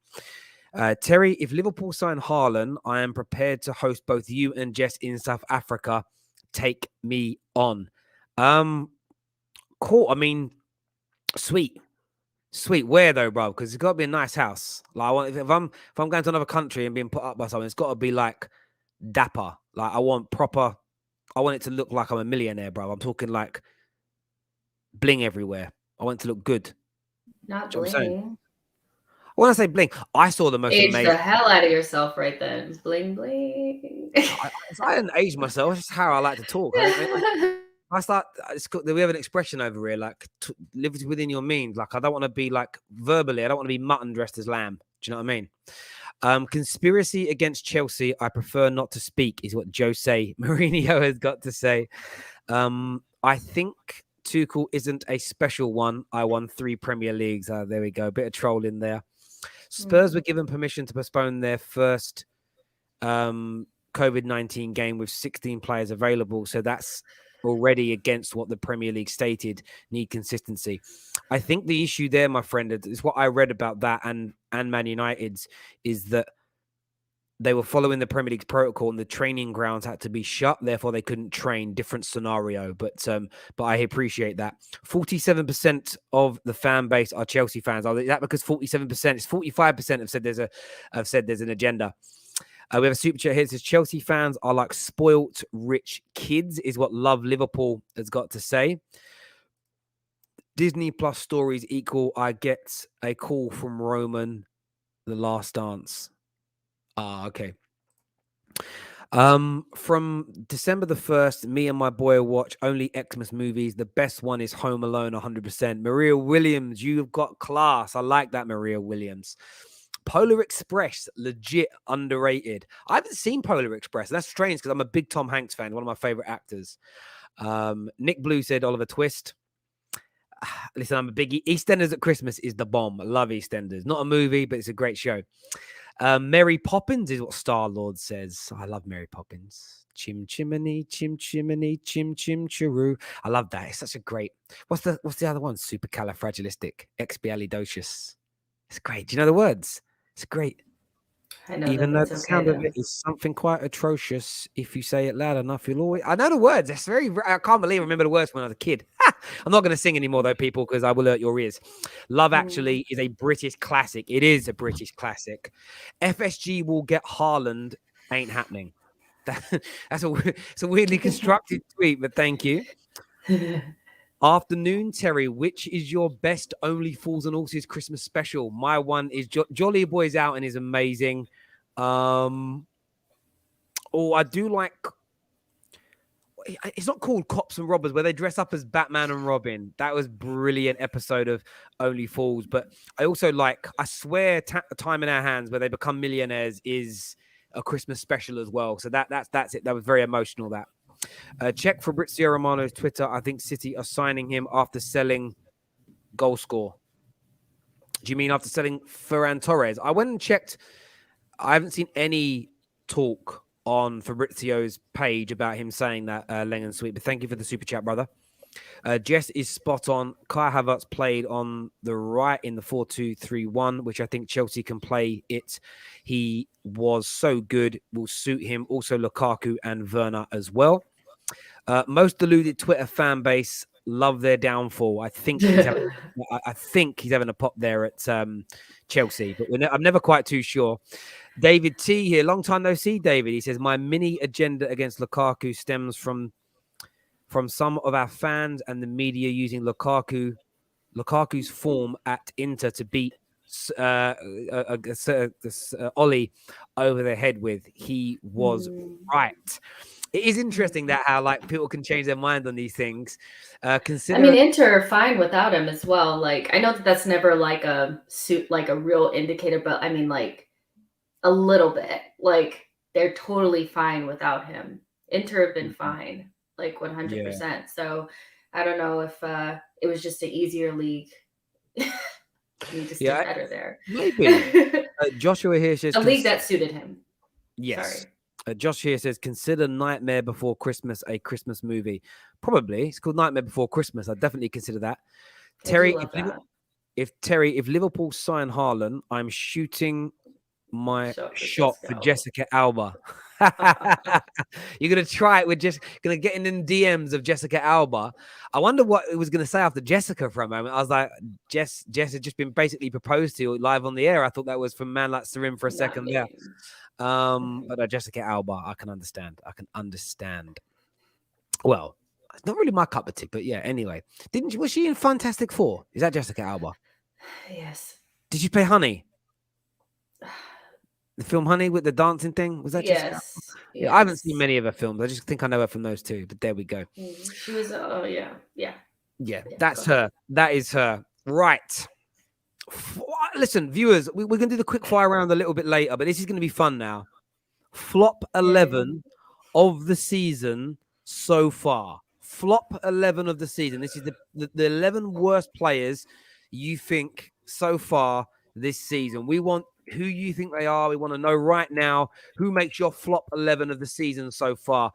Terry, if Liverpool sign Haaland, I am prepared to host both you and Jess in South Africa. Take me on. Cool. I mean, sweet. Where though, bro? Because it's got to be a nice house. Like, if I'm going to another country and being put up by someone, it's got to be like dapper. Like I want it to look like I'm a millionaire, bro. I'm talking like bling everywhere. I want it to look good. Not bling. bling. When I say bling, I saw the most Age amazing. the hell out of yourself right then. Bling bling. I didn't age myself. It's just how I like to talk. We have an expression over here, like live within your means. Like I don't want to be like verbally. I don't want to be mutton dressed as lamb. Do you know what I mean? Conspiracy against Chelsea. I prefer not to speak, is what Jose Mourinho has got to say. I think Tuchel isn't a special one. I won 3 Premier Leagues. There we go. Bit of trolling there. Spurs were given permission to postpone their first COVID-19 game with 16 players available. So that's already against what the Premier League stated, need consistency. I think the issue there, my friend, is what I read about that and Man United's, is that they were following the Premier League's protocol and the training grounds had to be shut. Therefore, they couldn't train. Different scenario. But I appreciate that. 47% of the fan base are Chelsea fans. Is that because 47%? It's 45% have said there's an agenda. We have a super chat here. It says Chelsea fans are like spoilt rich kids, is what Love Liverpool has got to say. Disney Plus stories equal I get a call from Roman, The Last Dance. Okay. From December the 1st, me and my boy watch only Xmas movies. The best one is Home Alone 100%. Maria Williams, you've got class. I like that, Maria Williams. Polar Express, legit underrated. I haven't seen Polar Express. That's strange because I'm a big Tom Hanks fan, one of my favorite actors. Nick Blue said Oliver Twist. Listen, I'm a big EastEnders at Christmas is the bomb. I love EastEnders. Not a movie, but it's a great show. Mary Poppins is what Star-Lord says. I love Mary Poppins. Chim chimney, chim chimney, chim chim chiroo. I love that. It's such a great. What's the other one? Supercalifragilistic, expialidocious. It's great. Do you know the words? It's great. I know Even them. though It's the okay sound though. of it is something quite atrocious, if you say it loud enough, you'll always. I know the words. It's very. I can't believe I remember the words when I was a kid. I'm not going to sing anymore though, people, because I will hurt your ears. Love Actually is a British classic. It is a British classic. FSG will get Haaland. Ain't happening. It's a weirdly constructed tweet, but thank you. Afternoon, Terry. Which is your best Only Fools and Horses Christmas special? My one is Jolly Boys Out and is amazing. I do like it's not called Cops and Robbers, where they dress up as Batman and Robin. That was brilliant episode of Only Fools. But I also like, I swear, Time in Our Hands, where they become millionaires, is a Christmas special as well. So that's it. That was very emotional. That check Fabrizio Romano's Twitter. I think City are signing him after selling goal score. Do you mean after selling Ferran Torres? I went and checked. I haven't seen any talk on Fabrizio's page about him saying that, Leng and Sweet. But thank you for the super chat, brother. Jess is spot on. Kai Havertz played on the right in the 4-2-3-1, which I think Chelsea can play it. He was so good, will suit him. Also Lukaku and Werner as well. Most deluded Twitter fan base love their downfall. I think he's having a pop there at Chelsea, but I'm never quite too sure. David T here, long time no see, David. He says, my mini agenda against Lukaku stems from some of our fans and the media using Lukaku's form at Inter to beat Ollie over their head with. He was right. It is interesting that how like people can change their mind on these things. I mean, Inter are fine without him as well. Like, I know that that's never like a real indicator, but I mean, like a little bit. Like, they're totally fine without him. Inter have been fine, like 100%. Yeah. So I don't know if it was just an easier league. He just did better there. Maybe. Joshua here says a league that suited him. Yes. Sorry. Josh here says, consider Nightmare Before Christmas a Christmas movie. Probably. It's called Nightmare Before Christmas. I'd definitely consider that. Terry, if Liverpool sign Haaland, I'm shooting my shot for Jessica Alba. You're going to try it with just going to get in the DMs of Jessica Alba. I wonder what it was going to say after Jessica for a moment. I was like, Jess had just been basically proposed to live on the air. I thought that was from Man Like Sarim for a second there. But Jessica Alba, I can understand. Well, it's not really my cup of tea, but yeah. Anyway, was she in Fantastic Four? Is that Jessica Alba? Yes. Did she play Honey? The film Honey with the dancing thing? Was that Jessica Alba? Yes. Yeah, I haven't seen many of her films. I just think I know her from those two. But there we go. She was. Oh yeah. That's her. That is her. Right. Listen, viewers, we're going to do the quick fire round a little bit later, but this is going to be fun now. Flop 11 of the season so far. Flop 11 of the season. This is the 11 worst players you think so far this season. We want who you think they are. We want to know right now who makes your flop 11 of the season so far.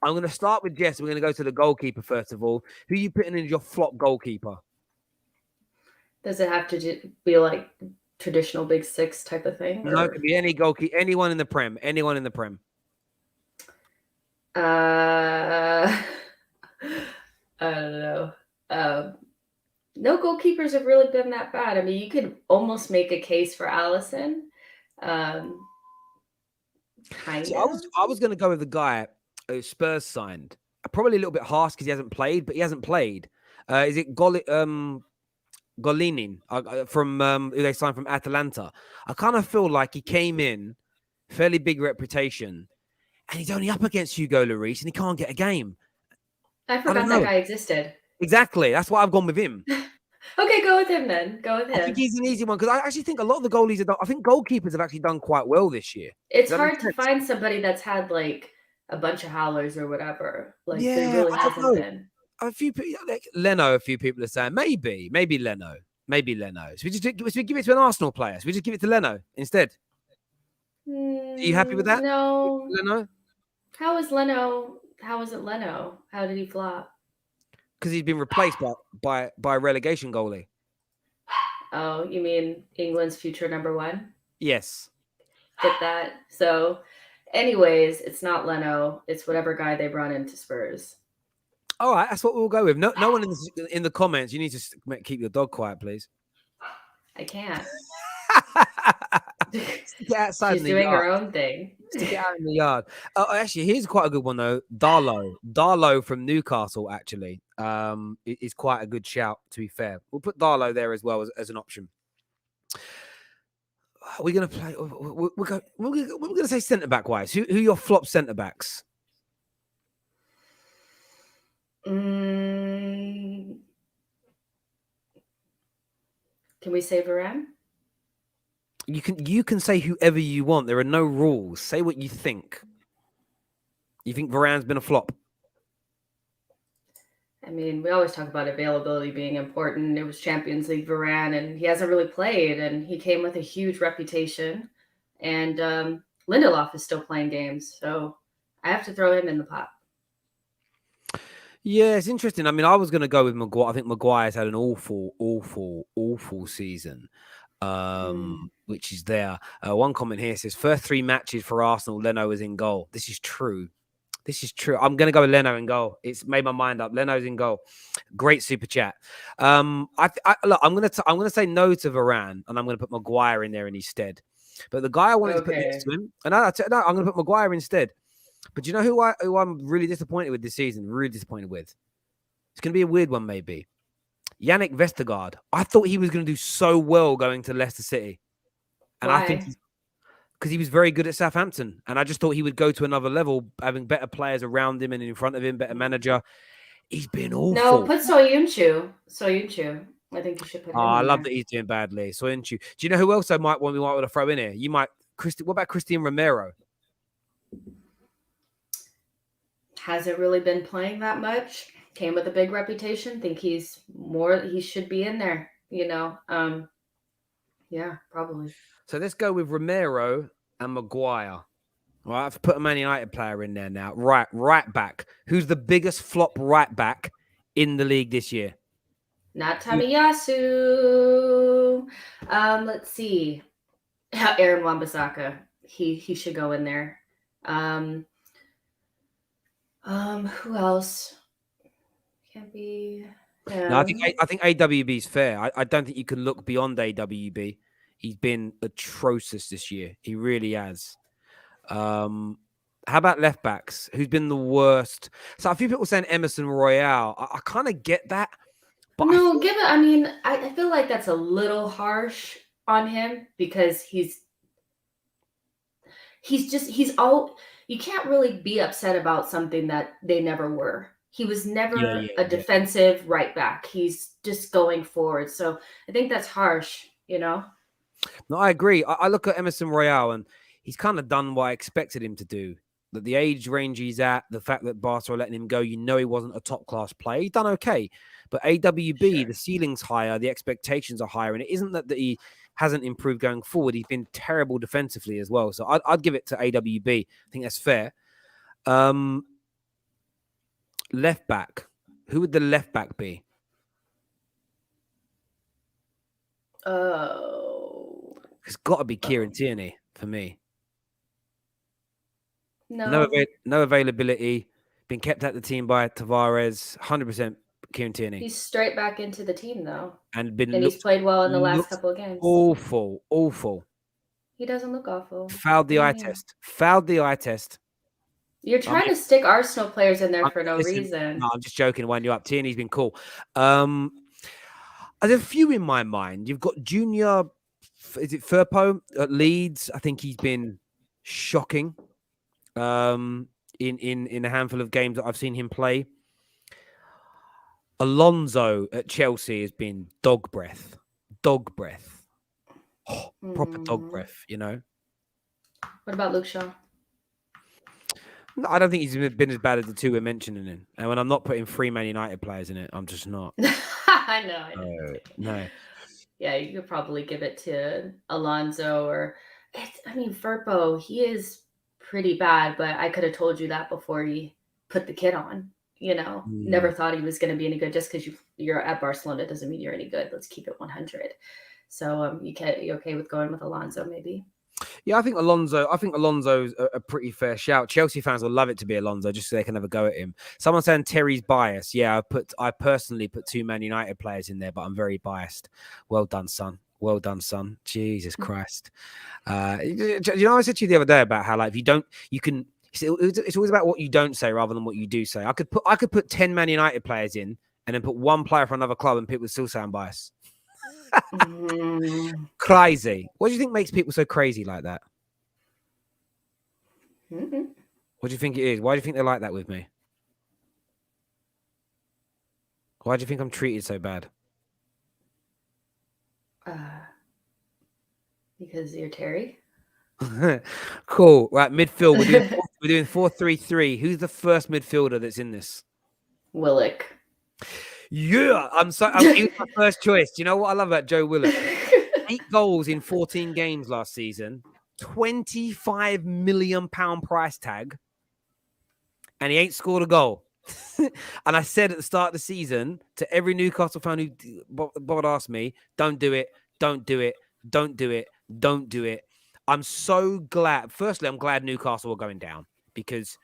I'm going to start with Jess. We're going to go to the goalkeeper first of all. Who are you putting in as your flop goalkeeper? Does it have to be like traditional Big Six type of thing? No, it could be any goalkeeper, anyone in the Prem. I don't know. No goalkeepers have really been that bad. I mean, you could almost make a case for Alisson. Kind of. I was going to go with the guy who Spurs signed. Probably a little bit harsh because he hasn't played, but he hasn't played. Is it Golinin from who they signed from Atalanta? I kind of feel like he came in, fairly big reputation, and he's only up against Hugo Lloris and he can't get a game. I forgot that guy existed. Exactly. That's why I've gone with him. Okay, go with him then. Go with him. I think he's an easy one because I actually think a lot of the goalies have done. I think goalkeepers have actually done quite well this year. It's hard to find somebody that's had like a bunch of howlers or whatever. Like there really hasn't been. A few people, like Leno. A few people are saying maybe Leno. So we give it to an Arsenal player. So we just give it to Leno instead. Are you happy with that? No. Leno. How is Leno? How is it Leno? How did he flop? Because he's been replaced by a relegation goalie. Oh, you mean England's future number one? Yes. Get that? So, anyways, it's not Leno. It's whatever guy they run into Spurs. All right, that's what we'll go with. No one in the comments. You need to keep your dog quiet, please. I can't. Get outside. She's doing her own thing. Stick it out in the yard. Oh, actually, here's quite a good one though. Darlow from Newcastle. Actually, is quite a good shout. To be fair, we'll put Darlow there as well as an option. We're gonna play. We're gonna say centre back wise. Who are your flop centre backs? Mm, can we say Varane? You can say whoever you want. There are no rules. Say what you think. You think Varane's been a flop? I mean, we always talk about availability being important. It was Champions League Varane, and he hasn't really played, and he came with a huge reputation. And Lindelof is still playing games, so I have to throw him in the pot. Yeah, it's interesting. I mean, I was going to go with Maguire. I think Maguire's had an awful season, Mm. which is there. One comment here says, first 3 matches for Arsenal, Leno was in goal. This is true. This is true. I'm going to go with Leno in goal. It's made my mind up. Leno's in goal. Great super chat. Look, I'm going to say no to Varane, and I'm going to put Maguire in there in his stead. But the guy I wanted to put next Okay. to him, and I'm going to put Maguire instead. But you know who I'm really disappointed with this season? Really disappointed with. It's going to be a weird one, maybe. Yannick Vestergaard. I thought he was going to do so well going to Leicester City, and I think Why? because he was very good at Southampton, and I just thought he would go to another level, having better players around him and in front of him, better manager. He's been No, awful. put Soyuncu. Soyuncu. I think you should put Oh, him I in love there. that he's doing badly. So, didn't you? Do you know who else we might want to throw in here? You might, What about Christian Romero? Hasn't really been playing that much. Came with a big reputation. Think he's more. He should be in there. Yeah, probably. So let's go with Romero and Maguire. All right, I've put a Man United player in there now. Right back. Who's the biggest flop right back in the league this year? Not Tamiyasu. Let's see. Aaron Wan-Bissaka. He should go in there. Who else? Can't be No, him. I think AWB is fair. I don't think you can look beyond AWB. He's been atrocious this year. He really has. How about left backs? Who's been the worst? So a few people saying Emerson Royale. I kind of get that, but I No, feel give it. I mean, I feel like that's a little harsh on him because he's all. You can't really be upset about something that they never were. He was never a yeah. defensive right back. He's just going forward. So I think that's harsh. No, I agree. I look at Emerson Royale and he's kind of done what I expected him to do. That the age range he's at, the fact that Barca are letting him go, he wasn't a top class player. He's done okay. But AWB, the Sure. ceiling's higher, the expectations are higher. And it isn't that he hasn't improved going forward. He's been terrible defensively as well. So I'd give it to AWB. I think that's fair. Left back. Who would the left back be? Oh It's got to be Kieran Tierney for me. no, No availability. Been kept at the team by Tavares. 100% Kieran Tierney. he's straight back into the team though, And he's played well in the last couple of games. Awful. He doesn't look awful. Failed the eye test. You're trying to stick Arsenal players in there for no Listen, reason. no, I'm just joking. Wind you up. Tierney's been cool. There's a few in my mind. You've got Junior. Is it Firpo at Leeds? I think he's been shocking. In a handful of games that I've seen him play. Alonso at Chelsea has been dog breath. Oh, proper dog breath, What about Luke Shaw? No, I don't think he's been as bad as the two we're mentioning him. And when I'm not putting 3 Man United players in it, I'm just not. I know. No. Yeah, you could probably give it to Alonso Firpo, he is pretty bad, but I could have told you that before he put the kit on. Never thought he was going to be any good. Just because you're at Barcelona doesn't mean you're any good. Let's keep it 100. So you okay with going with Alonso maybe? Yeah, I think Alonso's a pretty fair shout. Chelsea fans will love it to be Alonso just so they can have a go at him. Someone saying Terry's biased. Yeah, I personally put 2 Man United players in there, but I'm very biased. Well done, son. Jesus Christ. I said to you the other day about how it's always about what you don't say rather than what you do say. I could put 10 Man United players in and then put one player for another club and people would still say I'm biased. Crazy. What do you think makes people so crazy like that? What do you think it is? Why do you think they're like that with me? Why do you think I'm treated so bad? Because you're Terry. Cool. Right, midfield. We're doing 4-3-3. Who's the first midfielder that's in this? Willock. Yeah, he was my first choice. Do you know what I love about Joe Willock? 8 goals in 14 games last season, £25 million price tag, and he ain't scored a goal. And I said at the start of the season to every Newcastle fan who bothered ask me, don't do it, don't do it, don't do it, don't do it. I'm so glad. Firstly, I'm glad Newcastle are going down because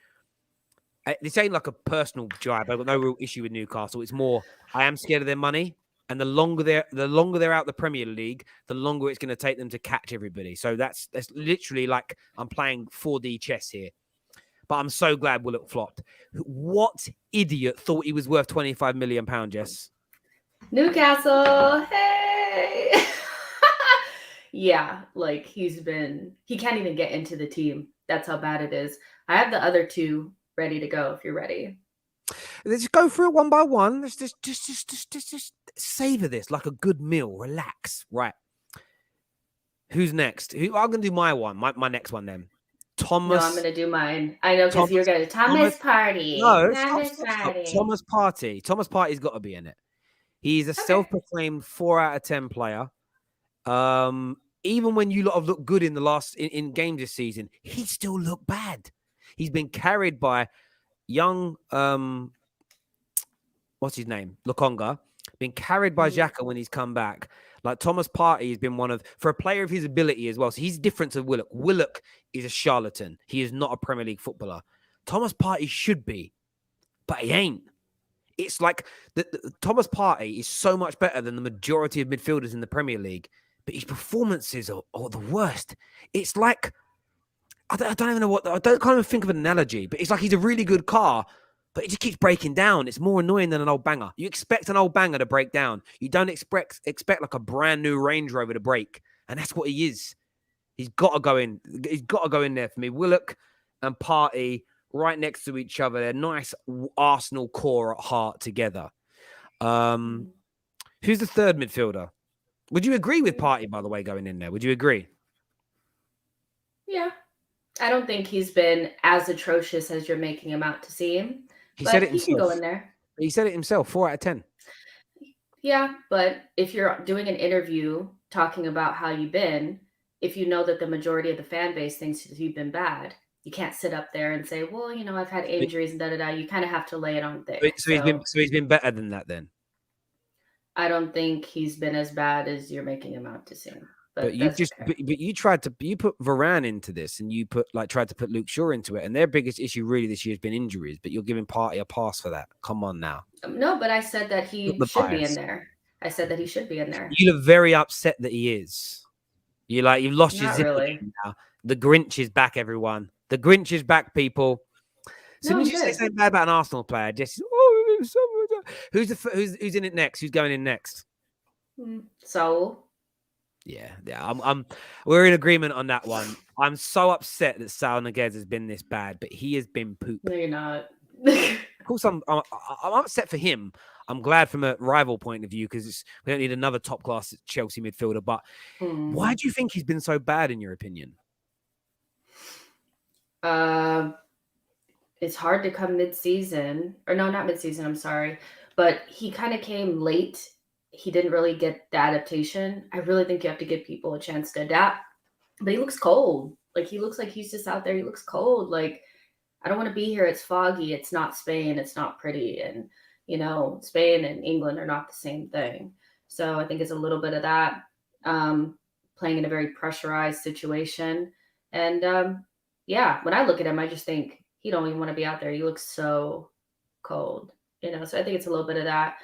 this ain't like a personal jibe. I've got no real issue with Newcastle. It's more I am scared of their money. And the longer they're out the Premier League, the longer it's going to take them to catch everybody. So that's literally like I'm playing 4D chess here. But I'm so glad Willock flopped. What idiot thought he was worth £25 million, Jess? Newcastle, hey! Yeah, like he can't even get into the team. That's how bad it is. I have the other two ready to go if you're ready. Let's just go through it one by one. Let's just savor this like a good meal. Relax. Right. Who's next? I'm going to do my one. My next one then. Thomas. No, I'm going to do mine. I know because you're going to Thomas Partey. No, Stop. Thomas Partey. Thomas Partey's got to be in it. He's a self-proclaimed 4 out of 10 player. Even when you lot have looked good in the in games this season, he still looked bad. He's been carried by young what's his name? Lukonga. Been carried by Xhaka when he's come back. Like Thomas Partey has been for a player of his ability as well. So he's different to Willock. Willock is a charlatan. He is not a Premier League footballer. Thomas Partey should be, but he ain't. It's like Thomas Partey is so much better than the majority of midfielders in the Premier League, but his performances are the worst. It's like, I don't even know I can't even think of an analogy, but it's like he's a really good car, but it just keeps breaking down. It's more annoying than an old banger. You expect an old banger to break down. You don't expect like a brand new Range Rover to break. And that's what he is. He's got to go in. He's got to go in there for me. Willock and Partey right next to each other. They're nice Arsenal core at heart together. Who's the third midfielder? Would you agree with Partey, by the way, going in there? Would you agree? Yeah. I don't think he's been as atrocious as you're making him out to seem. He said it himself. He can go in there. He said it himself, 4 out of 10. Yeah, but if you're doing an interview talking about how you've been, if you know that the majority of the fan base thinks you've been bad, you can't sit up there and say, well, I've had injuries and da-da-da. You kind of have to lay it on thick. So he's been better than that then? I don't think he's been as bad as you're making him out to seem. But you put Varane into this, and you tried to put Luke Shaw into it, and their biggest issue really this year has been injuries. But you're giving Partey a pass for that. Come on now. No, but I said that he should be in there. I said that he should be in there. You look very upset that he is. You've lost your zip now. The Grinch is back, everyone. The Grinch is back, people. As soon as you say something bad about an Arsenal player, just who's in it next? Who's going in next? Saul. Yeah. We're in agreement on that one. I'm so upset that Saul Niguez has been this bad, but he has been poop. No, you're not. Of course, I'm upset for him. I'm glad from a rival point of view because we don't need another top class Chelsea midfielder. But why do you think he's been so bad, in your opinion? It's hard to come mid-season, or no, not mid-season. I'm sorry, but he kind of came late. He didn't really get the adaptation. I really think you have to give people a chance to adapt. But he looks cold. Like, he looks like he's just out there. He looks cold. Like, I don't want to be here. It's foggy. It's not Spain. It's not pretty. And, Spain and England are not the same thing. So I think it's a little bit of that. Playing in a very pressurized situation. And, when I look at him, I just think he don't even want to be out there. He looks so cold, So I think it's a little bit of that.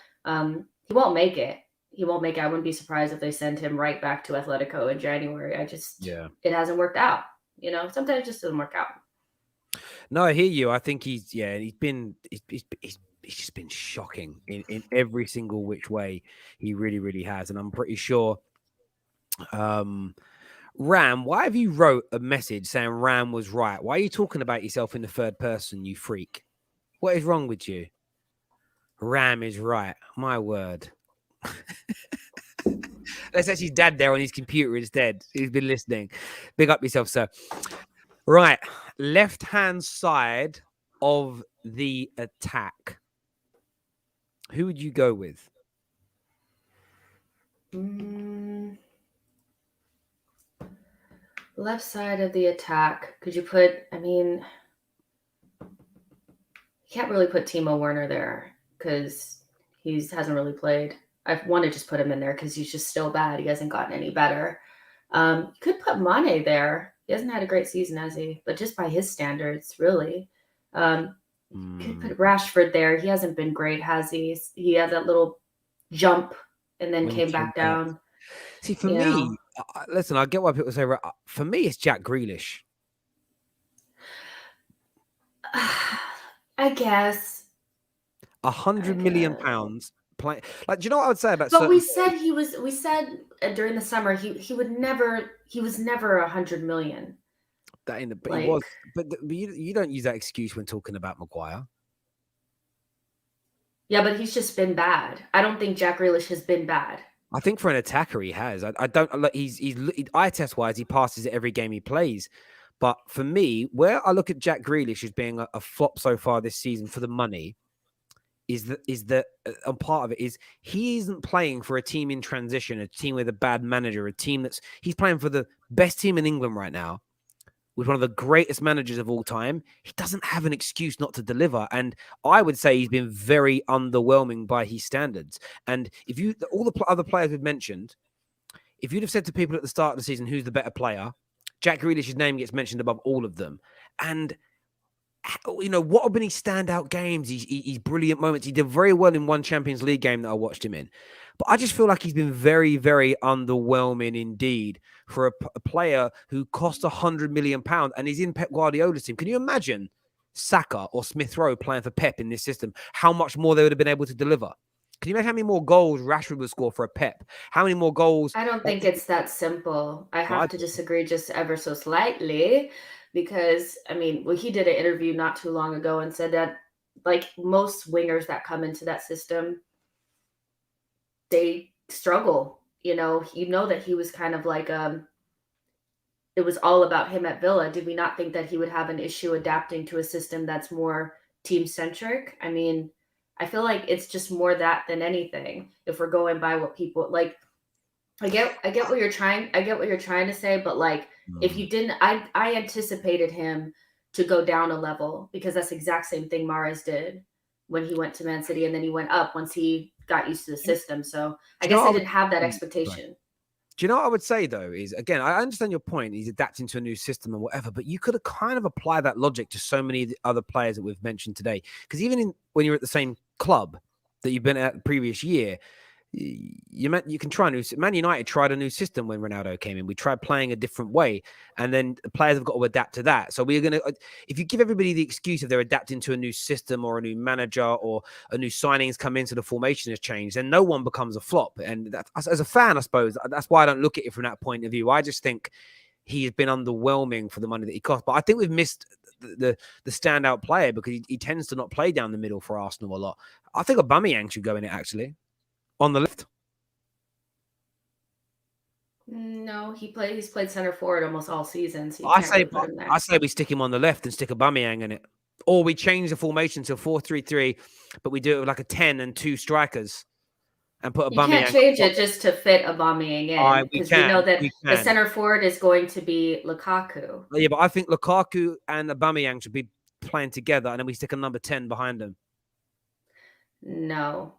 He won't make it. I wouldn't be surprised if they send him right back to Atletico in January. It hasn't worked out. Sometimes it just doesn't work out. No, I hear you. I think he's just been shocking in every single which way. He really, really has. And I'm pretty sure, Ram, why have you wrote a message saying Ram was right? Why are you talking about yourself in the third person, you freak? What is wrong with you? Ram is right. My word. Let's actually dad there on his computer instead. He's been listening. Big up yourself, sir. Right. Left-hand side of the attack. Who would you go with? Left side of the attack. Could you put, I mean, you can't really put Timo Werner there because he hasn't really played. I want to just put him in there because he's just still bad. He hasn't gotten any better. You could put Mane there. He hasn't had a great season, has he? But just by his standards, really. Could put Rashford there. He hasn't been great, has he? He had that little jump and then came back down. See, for me, listen, I get why people say, for me, it's Jack Grealish. I guess. £100 million. Like, do you know what I would say about? But we said during the summer he was never 100 million. But he was. But you don't use that excuse when talking about Maguire. Yeah, but he's just been bad. I don't think Jack Grealish has been bad. I think for an attacker he has. I don't. He's eye test wise, he passes it every game he plays. But for me, where I look at Jack Grealish as being a flop so far this season for the money, is that part of it is he isn't playing for a team in transition, a team with a bad manager, a team he's playing for the best team in England right now, with one of the greatest managers of all time. He doesn't have an excuse not to deliver. And I would say he's been very underwhelming by his standards. And if all the other players we've mentioned, if you'd have said to people at the start of the season, who's the better player, Jack Grealish's name gets mentioned above all of them. And, what have been his standout games? His brilliant moments. He did very well in one Champions League game that I watched him in. But I just feel like he's been very, very underwhelming indeed for a player who cost £100 million and is in Pep Guardiola's team. Can you imagine Saka or Smith Rowe playing for Pep in this system? How much more they would have been able to deliver? Can you imagine how many more goals Rashford would score for a Pep? How many more goals? I don't think it's that simple. I have to disagree just ever so slightly because, he did an interview not too long ago and said that, like most wingers that come into that system, they struggle. That he was kind of like, it was all about him at Villa. Did we not think that he would have an issue adapting to a system that's more team-centric? I feel like it's just more that than anything. If we're going by what people like, I get what you're trying. I get what you're trying to say, but if you didn't, I anticipated him to go down a level because that's the exact same thing Mahrez did when he went to Man City, and then he went up once he got used to the system. So I guess I didn't have that expectation. Right. Do you know what I would say though? Is again, I understand your point. He's adapting to a new system and whatever, but you could have kind of applied that logic to so many of the other players that we've mentioned today. Because even when you're at the same club that you've been at the previous year, you can try Man United tried a new system when Ronaldo came in. We tried playing a different way, and then the players have got to adapt to that. So we're going to, if you give everybody the excuse if they're adapting to a new system or a new manager or a new signings come in, so the formation has changed, then no one becomes a flop. And that, as a fan, I suppose that's why I don't look at it from that point of view. I just think he has been underwhelming for the money that he cost. But I think we've missed the standout player because he tends to not play down the middle for Arsenal a lot. I think Aubameyang should go in it actually. On the left? No, he's played center forward almost all season. So I say we stick him on the left and stick Aubameyang in it. Or we change the formation to 4-3-3, but we do it with like a 10 and 2 strikers and put Aubameyang. You can't change it just to fit Aubameyang in because we know that the center forward is going to be Lukaku. Yeah, but I think Lukaku and Aubameyang should be playing together, and then we stick a number 10 behind them. No.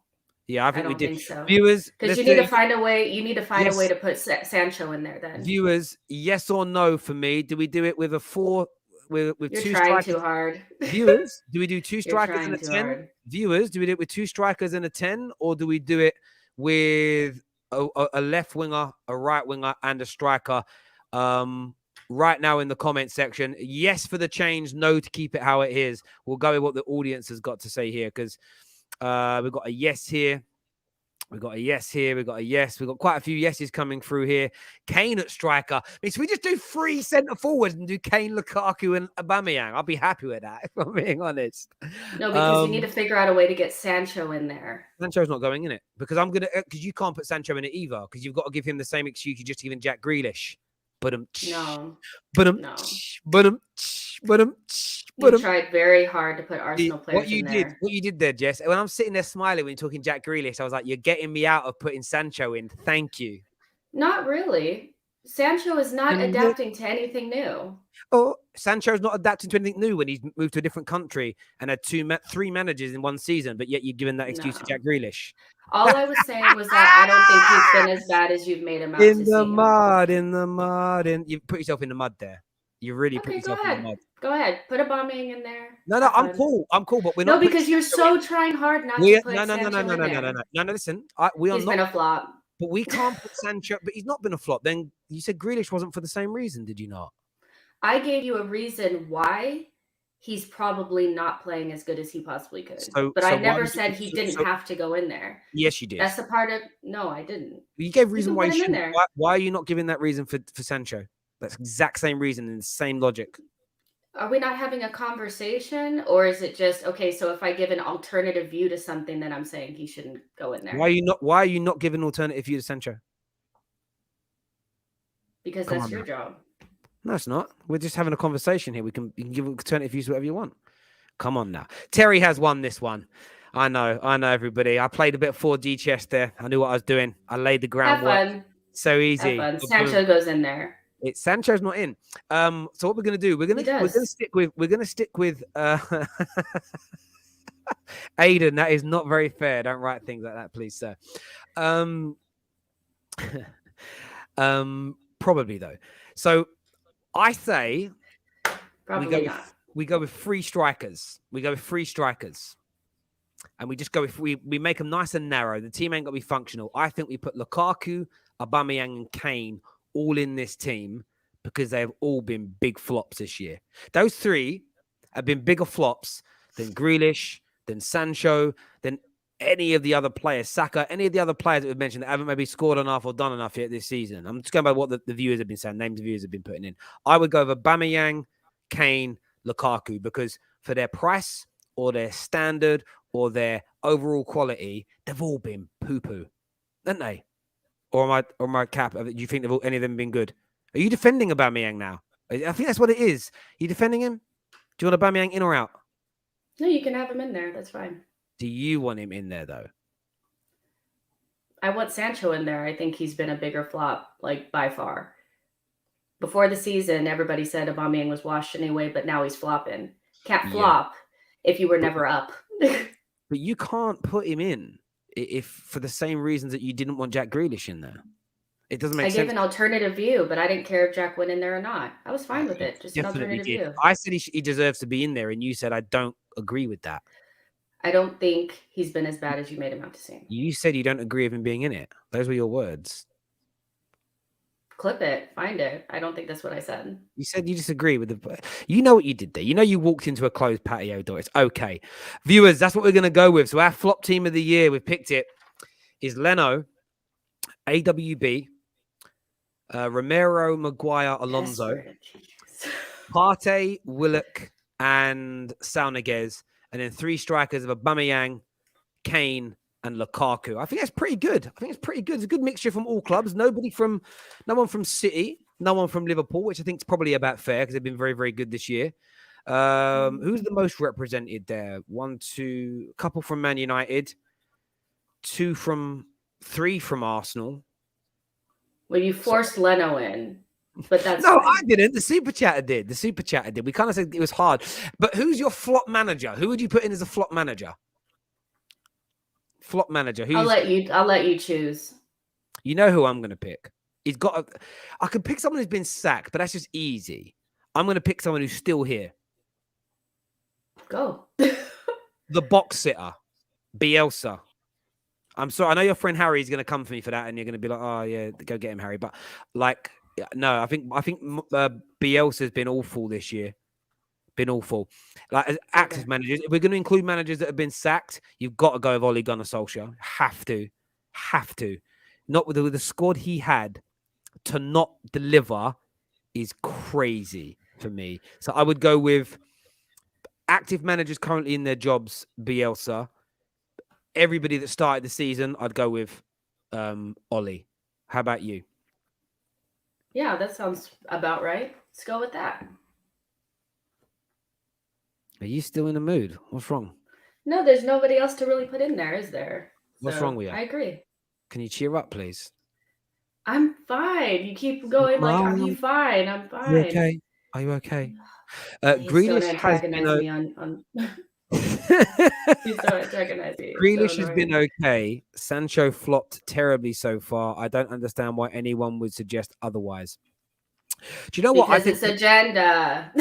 Yeah, I think we did. Think so. Viewers, because you need to find a way. You need to find a way to put Sancho in there. Then viewers, yes or no for me? Do we do it with a 4 with You're two trying strikers? Too hard. Viewers, do we do 2 strikers and a 10? Hard. Viewers, do we do it with 2 strikers and a 10, or do we do it with a left winger, a right winger, and a striker? Right now in the comment section, yes for the change, no to keep it how it is. We'll go with what the audience has got to say here because we've got a yes here. We got a yes here. We got a yes. We got quite a few yeses coming through here. Kane at striker. I mean, so we just do 3 centre forwards and do Kane, Lukaku, and Aubameyang. I'll be happy with that, if I'm being honest. No, because you need to figure out a way to get Sancho in there. Sancho's not going in it because because you can't put Sancho in it either because you've got to give him the same excuse you just given Jack Grealish. No. You tried very hard to put Arsenal players in there. What you did there, Jess, when I'm sitting there smiling when you're talking Jack Grealish, I was like, you're getting me out of putting Sancho in. Thank you. Not really. Sancho is not adapting to anything new. Oh, Sancho's not adapting to anything new when he's moved to a different country and had 3 managers in one season, but yet you've given that excuse to Jack Grealish. All I was saying was that I don't think he's been as bad as you've made him out to be. In the mud. You've put yourself in the mud there. You really put yourself in the mud. Go ahead. Put Aubameyang in there. No, I'm cool. But we're not. No, because you're so trying hard not to put Sancho in there. No. Listen, he's been a flop. But we can't put Sancho. But he's not been a flop. Then you said Grealish wasn't for the same reason, did you not? I gave you a reason why he's probably not playing as good as he possibly could. But I never said he didn't have to go in there. Yes, you did. That's the part of. No, I didn't. You gave reason why you shouldn't. Why are you not giving that reason for Sancho? That's exact same reason and the same logic. Are we not having a conversation, or is it just okay? So if I give an alternative view to something, then I'm saying he shouldn't go in there. Why are you not giving an alternative view to Sancho? Because that's your job. No, it's not. We're just having a conversation here. You can give alternative views whatever you want. Come on now. Terry has won this one. I know, everybody. I played a bit of 4D chess there. I knew what I was doing. I laid the groundwork. Have fun. So easy. Have fun. Sancho goes in there. Sancho's not in. So what we're gonna do? We're gonna stick with Aiden. That is not very fair. Don't write things like that, please, sir. Probably though. So I say probably not. We go with 3 strikers. And we just go with we make them nice and narrow. The team ain't got to be functional. I think we put Lukaku, Aubameyang, and Kane all in this team because they have all been big flops this year. Those 3 have been bigger flops than Grealish, than Sancho, than any of the other players, Saka, any of the other players that we've mentioned that haven't maybe scored enough or done enough yet this season. I'm just going by what the viewers have been saying, names the viewers have been putting in. I would go with Aubameyang, Kane, Lukaku because for their price or their standard or their overall quality, they've all been poo-poo, haven't they? Or am I cap? Do you think any of them been good? Are you defending Aubameyang now? I think that's what it is. Are you defending him? Do you want Aubameyang in or out? No, you can have him in there. That's fine. Do you want him in there, though? I want Sancho in there. I think he's been a bigger flop, like, by far. Before the season, everybody said Aubameyang was washed anyway, but now he's flopping. Can't flop if you were never up. But you can't put him in if for the same reasons that you didn't want Jack Grealish in there. It doesn't make sense. I gave an alternative view, but I didn't care if Jack went in there or not. I was fine with it. Just an alternative view. I said he deserves to be in there, and you said I don't agree with that. I don't think he's been as bad as you made him out to seem. You said you don't agree with him being in it. Those were your words. Clip it. Find it. I don't think that's what I said. You said you disagree with the... You know what you did there. You know you walked into a closed patio door. It's okay. Viewers, that's what we're going to go with. So our flop team of the year, we've picked it, is Leno, AWB, Romero, Maguire, Alonso, Partey, Willock, and Salniguez, and then 3 strikers of Aubameyang, Kane, and Lukaku. I think that's pretty good. It's a good mixture from all clubs. No one from City, no one from Liverpool, which I think is probably about fair because they've been very, very good this year. Who's the most represented there? 1, 2, a couple from Man United, 3 from Arsenal. Well, you forced Leno in, but that's no, I didn't. The super chatter did. We kind of said it was hard. But who's your flop manager? Who would you put in as a flop manager? Flop manager. I'll let you choose. You know who I'm going to pick. I could pick someone who's been sacked, but that's just easy. I'm going to pick someone who's still here. Go. The box sitter, Bielsa. I'm sorry. I know your friend Harry is going to come for me for that, and you're going to be like, "Oh yeah, go get him, Harry." But no, I think Bielsa's been awful this year. Been awful. Like as active managers, if we're going to include managers that have been sacked, you've got to go with Ole Gunnar Solskjaer. Have to. Have to. Not with the squad he had to not deliver is crazy for me. So I would go with active managers currently in their jobs, Bielsa. Everybody that started the season, I'd go with Ollie. How about you? Yeah, that sounds about right. Let's go with that. Are you still in the mood? What's wrong? No, there's nobody else to really put in there, is there? What's wrong So with you? I agree. Can you cheer up, please? I'm fine. You keep going like, "Are you No, fine? I'm you fine." okay? Are you okay? He's still gonna Grealish has been antagonize me on he's still antagonizing me. It's so Grealish has been annoying. okay. Sancho flopped terribly so far. I don't understand why anyone would suggest otherwise. Do you know what I Because think? it's agenda.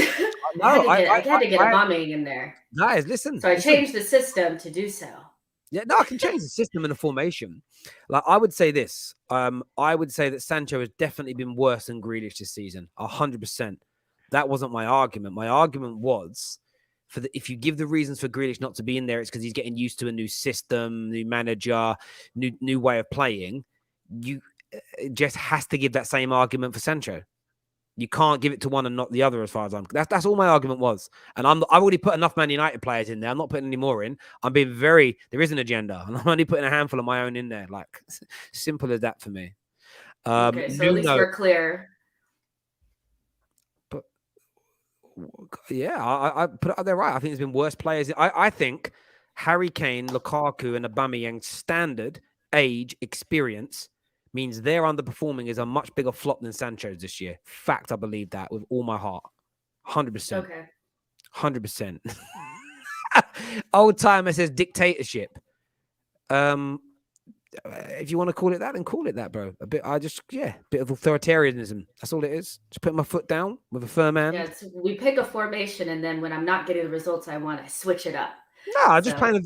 No, I had to get a bombing in there. guys, listen, So I listen. changed the system to do so. Yeah, no, I can change the system and the formation. Like I would say this. I would say that Sancho has definitely been worse than Grealish this season. 100%. That wasn't my argument. My argument was if you give the reasons for Grealish not to be in there, it's because he's getting used to a new system, new manager, new way of playing. You just has to give that same argument for Sancho. You can't give it to one and not the other, as far as that's all my argument was. And I've already put enough Man United players in there. I'm not putting any more in. I'm being there is an agenda, and I'm only putting a handful of my own in there. Like simple as that for me. Okay, so at least Nuno, we're clear. but yeah, I put it up there right. I think there's been worse players. I think Harry Kane, Lukaku, and Aubameyang's standard, age, experience means their underperforming is a much bigger flop than Sancho's this year. Fact, I believe that with all my heart. 100%. Okay. 100%. Old timer says dictatorship. If you want to call it that, then call it that, bro. A bit of authoritarianism. That's all it is. Just put my foot down with a firm hand. Yeah, we pick a formation, and then when I'm not getting the results I want, I switch it up. No, just playing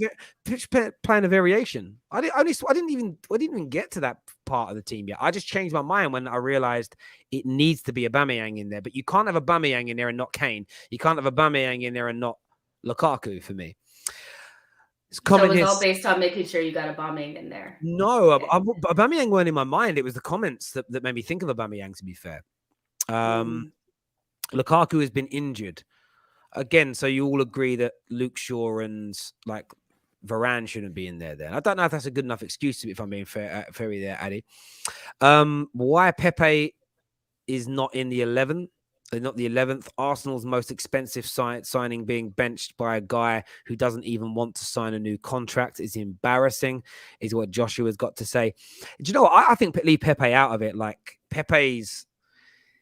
a variation. I didn't even get to that part of the team yet. I just changed my mind when I realized it needs to be a Aubameyang in there. But you can't have a Aubameyang in there and not Kane. You can't have a Aubameyang in there and not Lukaku for me. So it was all based on making sure you got a bombing in there. No, okay. Aubameyang weren't in my mind. It was the comments that made me think of Aubameyang, to be fair. Lukaku has been injured. Again, so you all agree that Luke Shaw and like Varane shouldn't be in there then. I don't know if that's a good enough excuse to be, if I'm being fair there, Addy. Why Pepe is not in the 11th? Not the 11th. Arsenal's most expensive signing being benched by a guy who doesn't even want to sign a new contract is embarrassing, is what Joshua's got to say. Do you know what? I think leave Pepe out of it. Like Pepe's.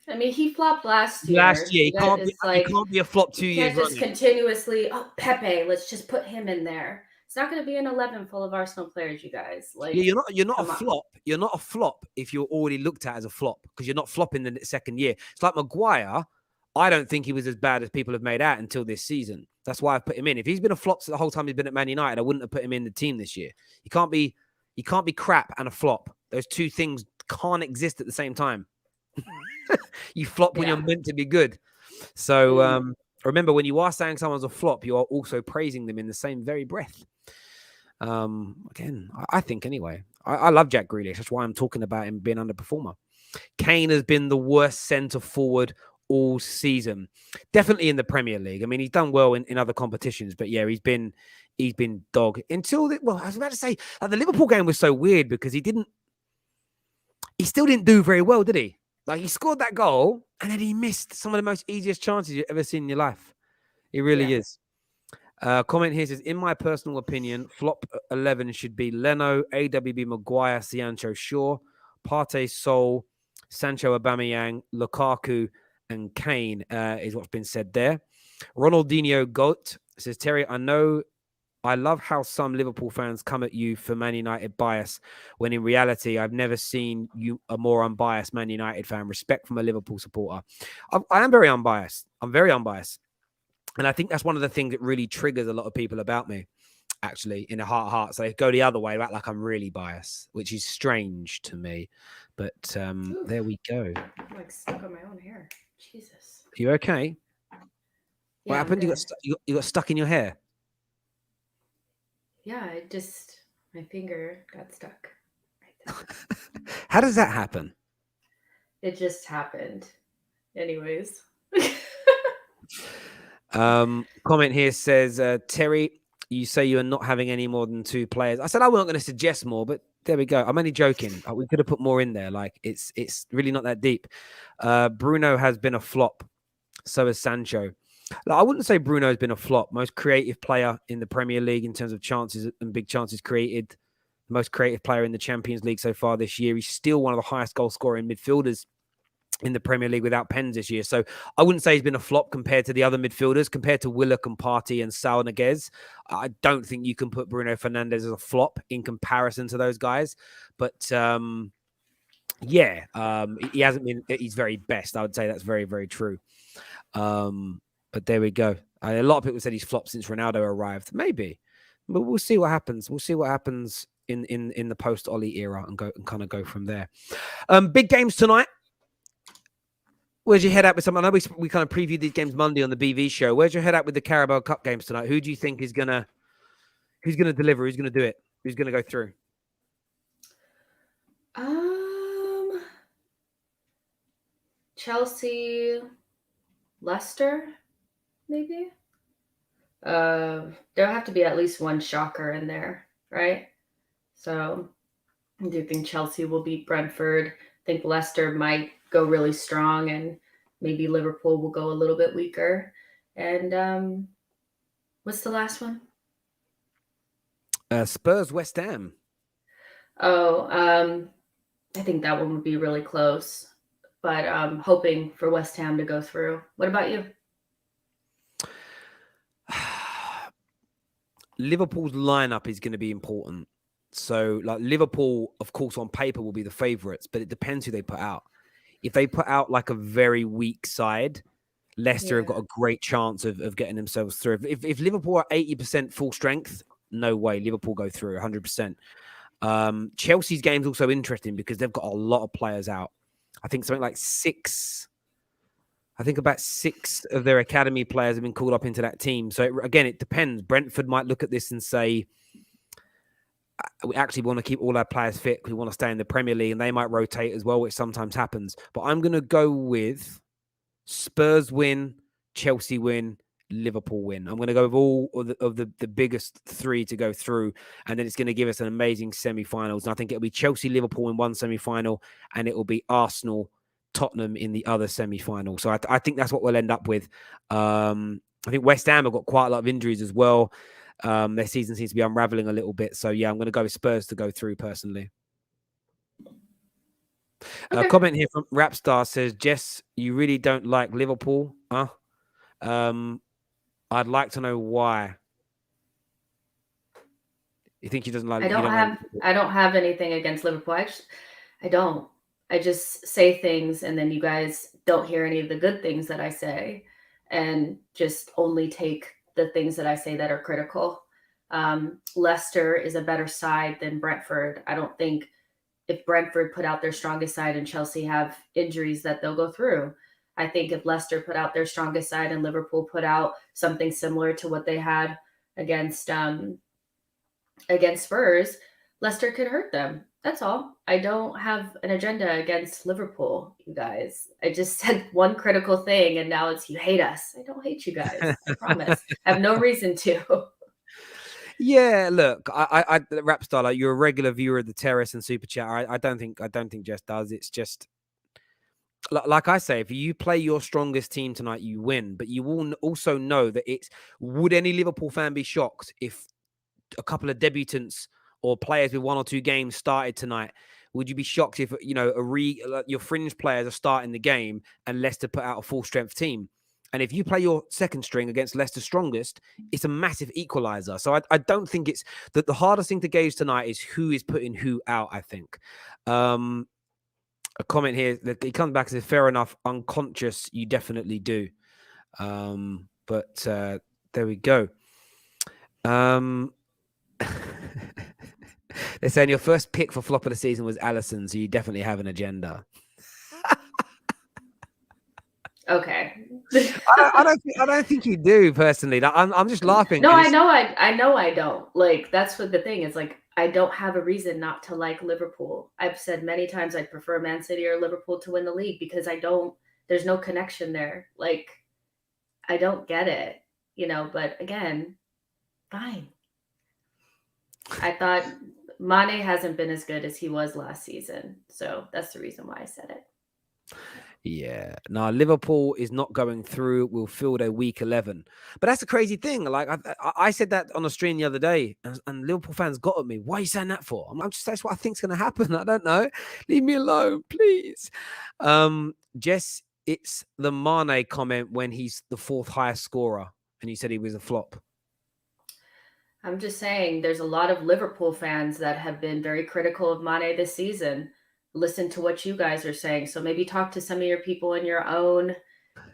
I mean, he flopped last year. He can't be a flop 2 years. You can't just continuously, Pepe, let's just put him in there. It's not going to be an 11 full of Arsenal players, you guys. Like, yeah, you're not a flop. You're not a flop if you're already looked at as a flop because you're not flopping the second year. It's like Maguire. I don't think he was as bad as people have made out until this season. That's why I've put him in. If he's been a flop the whole time he's been at Man United, I wouldn't have put him in the team this year. You can't be crap and a flop. Those two things can't exist at the same time. You flop when you're meant to be good. So remember, when you are saying someone's a flop, you are also praising them in the same very breath. Again, I think anyway. I love Jack Grealish. That's why I'm talking about him being underperformer. Kane has been the worst centre forward all season. Definitely in the Premier League. I mean, he's done well in other competitions, but yeah, he's been dog until I was about to say the Liverpool game was so weird because he still didn't do very well, did he? Like he scored that goal and then he missed some of the most easiest chances you've ever seen in your life. He really is. Comment here says, in my personal opinion, flop 11 should be Leno, AWB Maguire, Sancho Shaw, Partey Sol, Sancho Aubameyang, Lukaku, and Kane is what's been said there. Ronaldinho Goat says, Terry, I love how some Liverpool fans come at you for Man United bias, when in reality, I've never seen you a more unbiased Man United fan. Respect from a Liverpool supporter. I am very unbiased. I'm very unbiased. And I think that's one of the things that really triggers a lot of people about me, actually, in a heart of hearts. So they go the other way, act like I'm really biased, which is strange to me. But there we go. I'm like stuck on my own hair. Jesus. You okay? Yeah, what happened? You got stuck in your hair? Yeah, my finger got stuck. How does that happen? It just happened. Anyways. Comment here says, Terry, you say you are not having any more than 2 players. I said I wasn't going to suggest more, but there we go. I'm only joking. We could have put more in there. Like it's really not that deep. Bruno has been a flop. So has Sancho. I wouldn't say Bruno has been a flop. Most creative player in the Premier League in terms of chances and big chances created. Most creative player in the Champions League so far this year. He's still one of the highest goal scoring midfielders in the Premier League without pens this year. So I wouldn't say he's been a flop compared to the other midfielders, compared to Willock and Partey and Saul Niguez. I don't think you can put Bruno Fernandes as a flop in comparison to those guys. But he hasn't been at his very best. I would say that's very, very true. But there we go. A lot of people said he's flopped since Ronaldo arrived. Maybe, but we'll see what happens. We'll see what happens in the post Ollie era and kind of go from there. Big games tonight. Where's your head at with something? I know we kind of previewed these games Monday on the BV show. Where's your head at with the Carabao Cup games tonight? Who do you think is gonna deliver? Who's gonna do it? Who's gonna go through? Chelsea, Leicester, maybe. There'll have to be at least one shocker in there, right? So I do think Chelsea will beat Brentford. I think Leicester might go really strong, and maybe Liverpool will go a little bit weaker. And what's the last one? Spurs, West Ham. I think that one would be really close, but I'm hoping for West Ham to go through. What about you? Liverpool's lineup is going to be important. So, like Liverpool, of course, on paper will be the favourites, but it depends who they put out. If they put out like a very weak side, Leicester have got a great chance of getting themselves through. If Liverpool are 80% full strength, no way. Liverpool go through 100%. Chelsea's game's also interesting because they've got a lot of players out. I think something like about 6 of their academy players have been called up into that team. So again, it depends. Brentford might look at this and say, we actually want to keep all our players fit. We want to stay in the Premier League, and they might rotate as well, which sometimes happens. But I'm going to go with Spurs win, Chelsea win, Liverpool win. I'm going to go with all of the biggest 3 to go through, and then it's going to give us an amazing semi-finals. And I think it'll be Chelsea, Liverpool in one semi-final, and it will be Arsenal, Tottenham in the other semi-final. So I think that's what we'll end up with. I think West Ham have got quite a lot of injuries as well. Their season seems to be unraveling a little bit. So, yeah, I'm going to go with Spurs to go through personally. Okay. A comment here from Rapstar says, Jess, you really don't like Liverpool, huh? I'd like to know why. You think he doesn't like? I don't have anything against Liverpool. I don't. I just say things, and then you guys don't hear any of the good things that I say, and just only take the things that I say that are critical. Leicester is a better side than Brentford. I don't think if Brentford put out their strongest side and Chelsea have injuries that they'll go through. I think if Leicester put out their strongest side and Liverpool put out something similar to what they had against Spurs, Leicester could hurt them. That's all. I don't have an agenda against Liverpool, you guys. I just said one critical thing, and now it's you hate us. I don't hate you guys. I promise. I have no reason to. Yeah, look, I Rapstar, like, you're a regular viewer of the Terrace and Super Chat. I don't think Jess does. It's just like I say, if you play your strongest team tonight, you win. But you will also know that would any Liverpool fan be shocked if a couple of debutants or players with 1 or 2 games started tonight? Would you be shocked if, your fringe players are starting the game and Leicester put out a full strength team? And if you play your second string against Leicester's strongest, it's a massive equalizer. So I don't think it's that the hardest thing to gauge tonight is who is putting who out, I think. A comment here that he comes back and says, fair enough, unconscious, you definitely do. But there we go. They're saying your first pick for flop of the season was Alisson, so you definitely have an agenda. Okay. I don't think you do personally. I'm just laughing. No, I know I don't. Like, that's what the thing is. Like, I don't have a reason not to like Liverpool. I've said many times I'd prefer Man City or Liverpool to win the league because there's no connection there. Like, I don't get it, but again, fine. I thought Mane hasn't been as good as he was last season. So that's the reason why I said it. Yeah. No, Liverpool is not going through. We'll field a week 11. But that's the crazy thing. Like, I said that on a stream the other day, and Liverpool fans got at me. Why are you saying that for? I'm just, that's what I think's going to happen. I don't know. Leave me alone, please. Jess, it's the Mane comment when he's the 4th highest scorer, and you said he was a flop. I'm just saying there's a lot of Liverpool fans that have been very critical of Mane this season. Listen to what you guys are saying. So maybe talk to some of your people in your own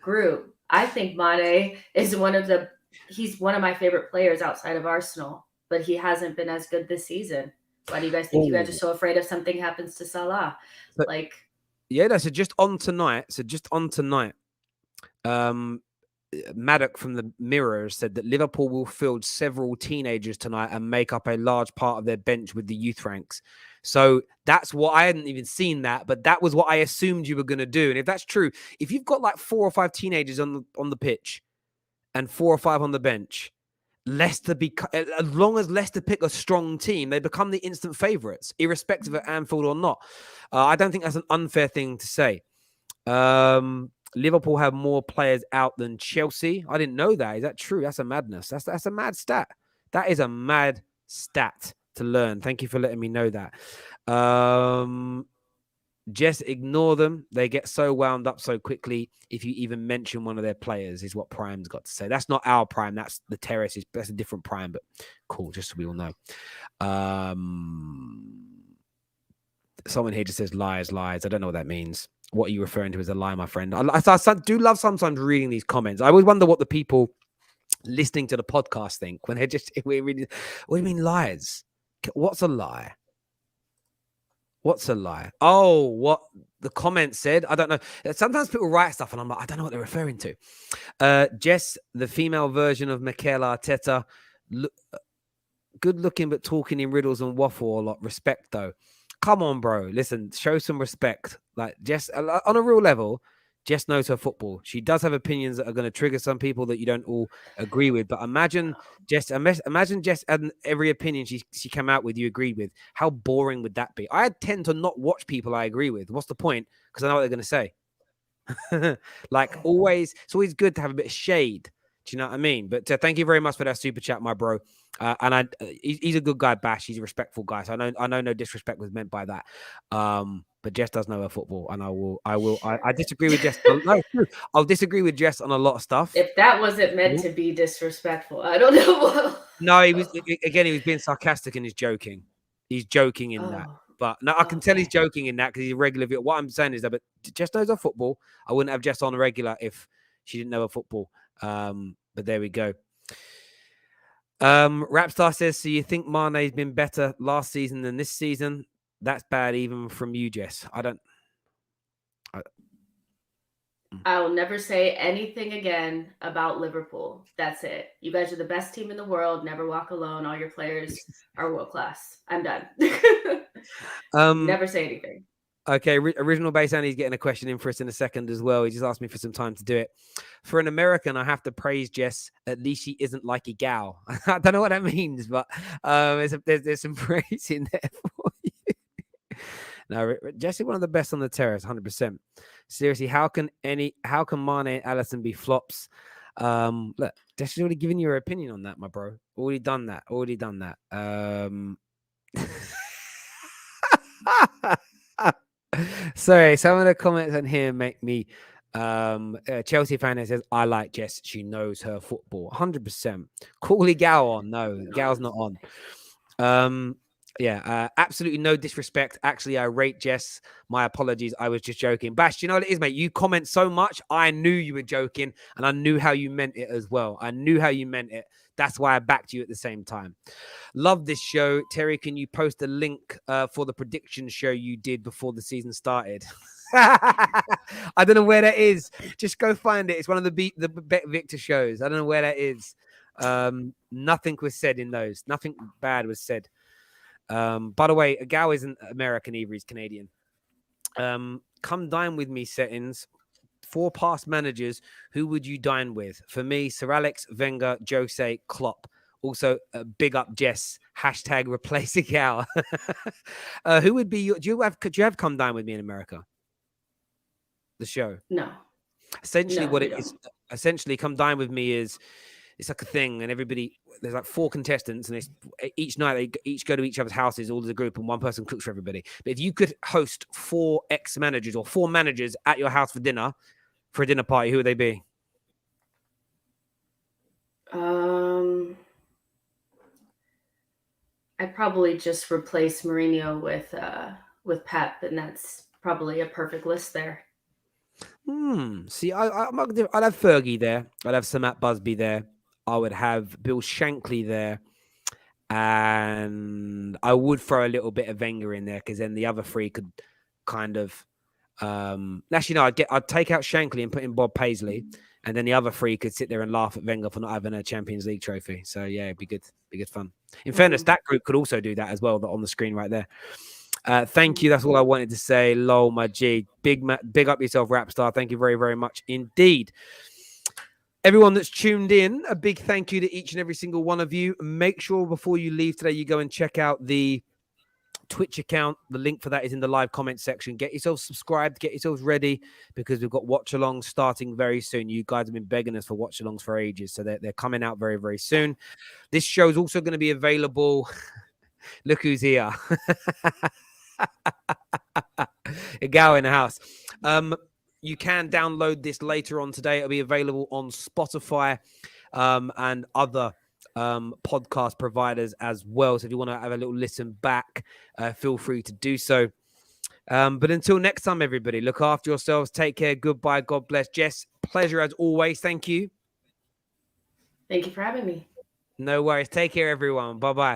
group. I think Mane is he's one of my favorite players outside of Arsenal, but he hasn't been as good this season. Why do you guys think you guys are so afraid if something happens to Salah? Yeah, so just on tonight. Maddock from the Mirror said that Liverpool will field several teenagers tonight and make up a large part of their bench with the youth ranks. So that's what I hadn't even seen that, but that was what I assumed you were going to do. And if that's true, if you've got like 4 or 5 teenagers on the pitch and 4 or 5 on the bench, Leicester as long as Leicester pick a strong team, they become the instant favourites, irrespective of Anfield or not. I don't think that's an unfair thing to say. Liverpool have more players out than Chelsea. I didn't know that. Is that true? That's a madness. That's a mad stat. That is a mad stat to learn. Thank you for letting me know that. Just ignore them. They get so wound up so quickly if you even mention one of their players, is what Prime's got to say. That's not our Prime. That's the Terraces. That's a different Prime, but cool, just so we all know. Someone here just says lies. I don't know what that means. What are you referring to as a lie, my friend? I do love sometimes reading these comments. I always wonder what the people listening to the podcast think when they're just, what do you mean lies? What's a lie? What's a lie? Oh, what the comment said. I don't know. Sometimes people write stuff and I'm like, I don't know what they're referring to. Jess, the female version of Mikel Arteta, good looking, but talking in riddles and waffle a lot. Respect, though. Come on, bro. Listen, show some respect. Like, Jess, on a real level, Jess knows her football. She does have opinions that are going to trigger some people that you don't all agree with. But imagine Jess and every opinion she came out with you agreed with. How boring would that be? I tend to not watch people I agree with. What's the point? Because I know what they're going to say. Like, always, it's always good to have a bit of shade. Do you know what I mean? But thank you very much for that super chat, my bro. And he's a good guy, Bash. He's a respectful guy. So I know no disrespect was meant by that. But Jess does know her football, and I disagree with Jess. No, I'll disagree with Jess on a lot of stuff. If that wasn't meant to be disrespectful, I don't know. No, he was being sarcastic and he's joking. He's joking in that. But no, I can tell he's joking in that because he's a regular. What I'm saying is that, but Jess knows her football. I wouldn't have Jess on a regular if she didn't know her football. But there we go. Rapstar says, so you think Mane's been better last season than this season? That's bad even from you, Jess. I will never say anything again about Liverpool. That's it. You guys are the best team in the world. Never walk alone. All your players are world class. I'm done. Never say anything. Okay, Original Base Andy's getting a question in for us in a second as well. He just asked me for some time to do it. For an American, I have to praise Jess. At least she isn't like a gal. I don't know what that means, but there's some praise in there for you. No, Jess is one of the best on the terrace, 100%. Seriously, how can Mane and Allison be flops? Look, Jess has already given you her opinion on that, my bro. Already done that. Sorry, some of the comments on here make me Chelsea fan that says I like Jess, she knows her football 100%. Call Gal on. No, Gal's not on. Absolutely no disrespect. Actually, I rate Jess. My apologies. I was just joking. Bash, do you know what it is, mate? You comment so much. I knew you were joking, and I knew how you meant it as well. That's why I backed you at the same time. Love this show. Terry, can you post a link for the prediction show you did before the season started? I don't know where that is. Just go find it. It's one of the Bet Victor shows. I don't know where that is. Nothing was said in those. Nothing bad was said. By the way, Gal isn't American either, he's Canadian. Come dine with me settings. 4 past managers, who would you dine with? For me, Sir Alex, Wenger, Jose, Klopp. Also, big up Jess. Hashtag replacing Gal. Who would be your? Could you have come dine with me in America? The show. No. Essentially, No, what we it is. don't. Essentially, come dine with me is. It's like a thing, and there's like 4 contestants, and each night they each go to each other's houses, all as a group, and one person cooks for everybody. But if you could host 4 ex-managers or 4 managers at your house for a dinner party, who would they be? I'd probably just replace Mourinho with Pep, and that's probably a perfect list there. See, I'd have Fergie there. I'd have Sir Matt Busby there. I would have Bill Shankly there. And I would throw a little bit of Wenger in there because then the other 3 could kind of actually no, I'd take out Shankly and put in Bob Paisley, and then the other 3 could sit there and laugh at Wenger for not having a Champions League trophy. So yeah, it'd be good fun. In fairness, that group could also do that as well, on the screen right there. Thank you. That's all I wanted to say. Lol, my G. Big up yourself, Rapstar. Thank you very, very much indeed. Everyone that's tuned in, a big thank you to each and every single one of you. Make sure before you leave today, you go and check out the Twitch account. The link for that is in the live comment section. Get yourselves subscribed, get yourselves ready, because we've got watch-alongs starting very soon. You guys have been begging us for watch-alongs for ages, so they're coming out very, very soon. This show is also going to be available. Look who's here. A gal in the house. You can download this later on today. It'll be available on Spotify and other podcast providers as well. So if you want to have a little listen back, feel free to do so. But until next time, everybody, look after yourselves. Take care. Goodbye. God bless. Jess, pleasure as always. Thank you. Thank you for having me. No worries. Take care, everyone. Bye-bye.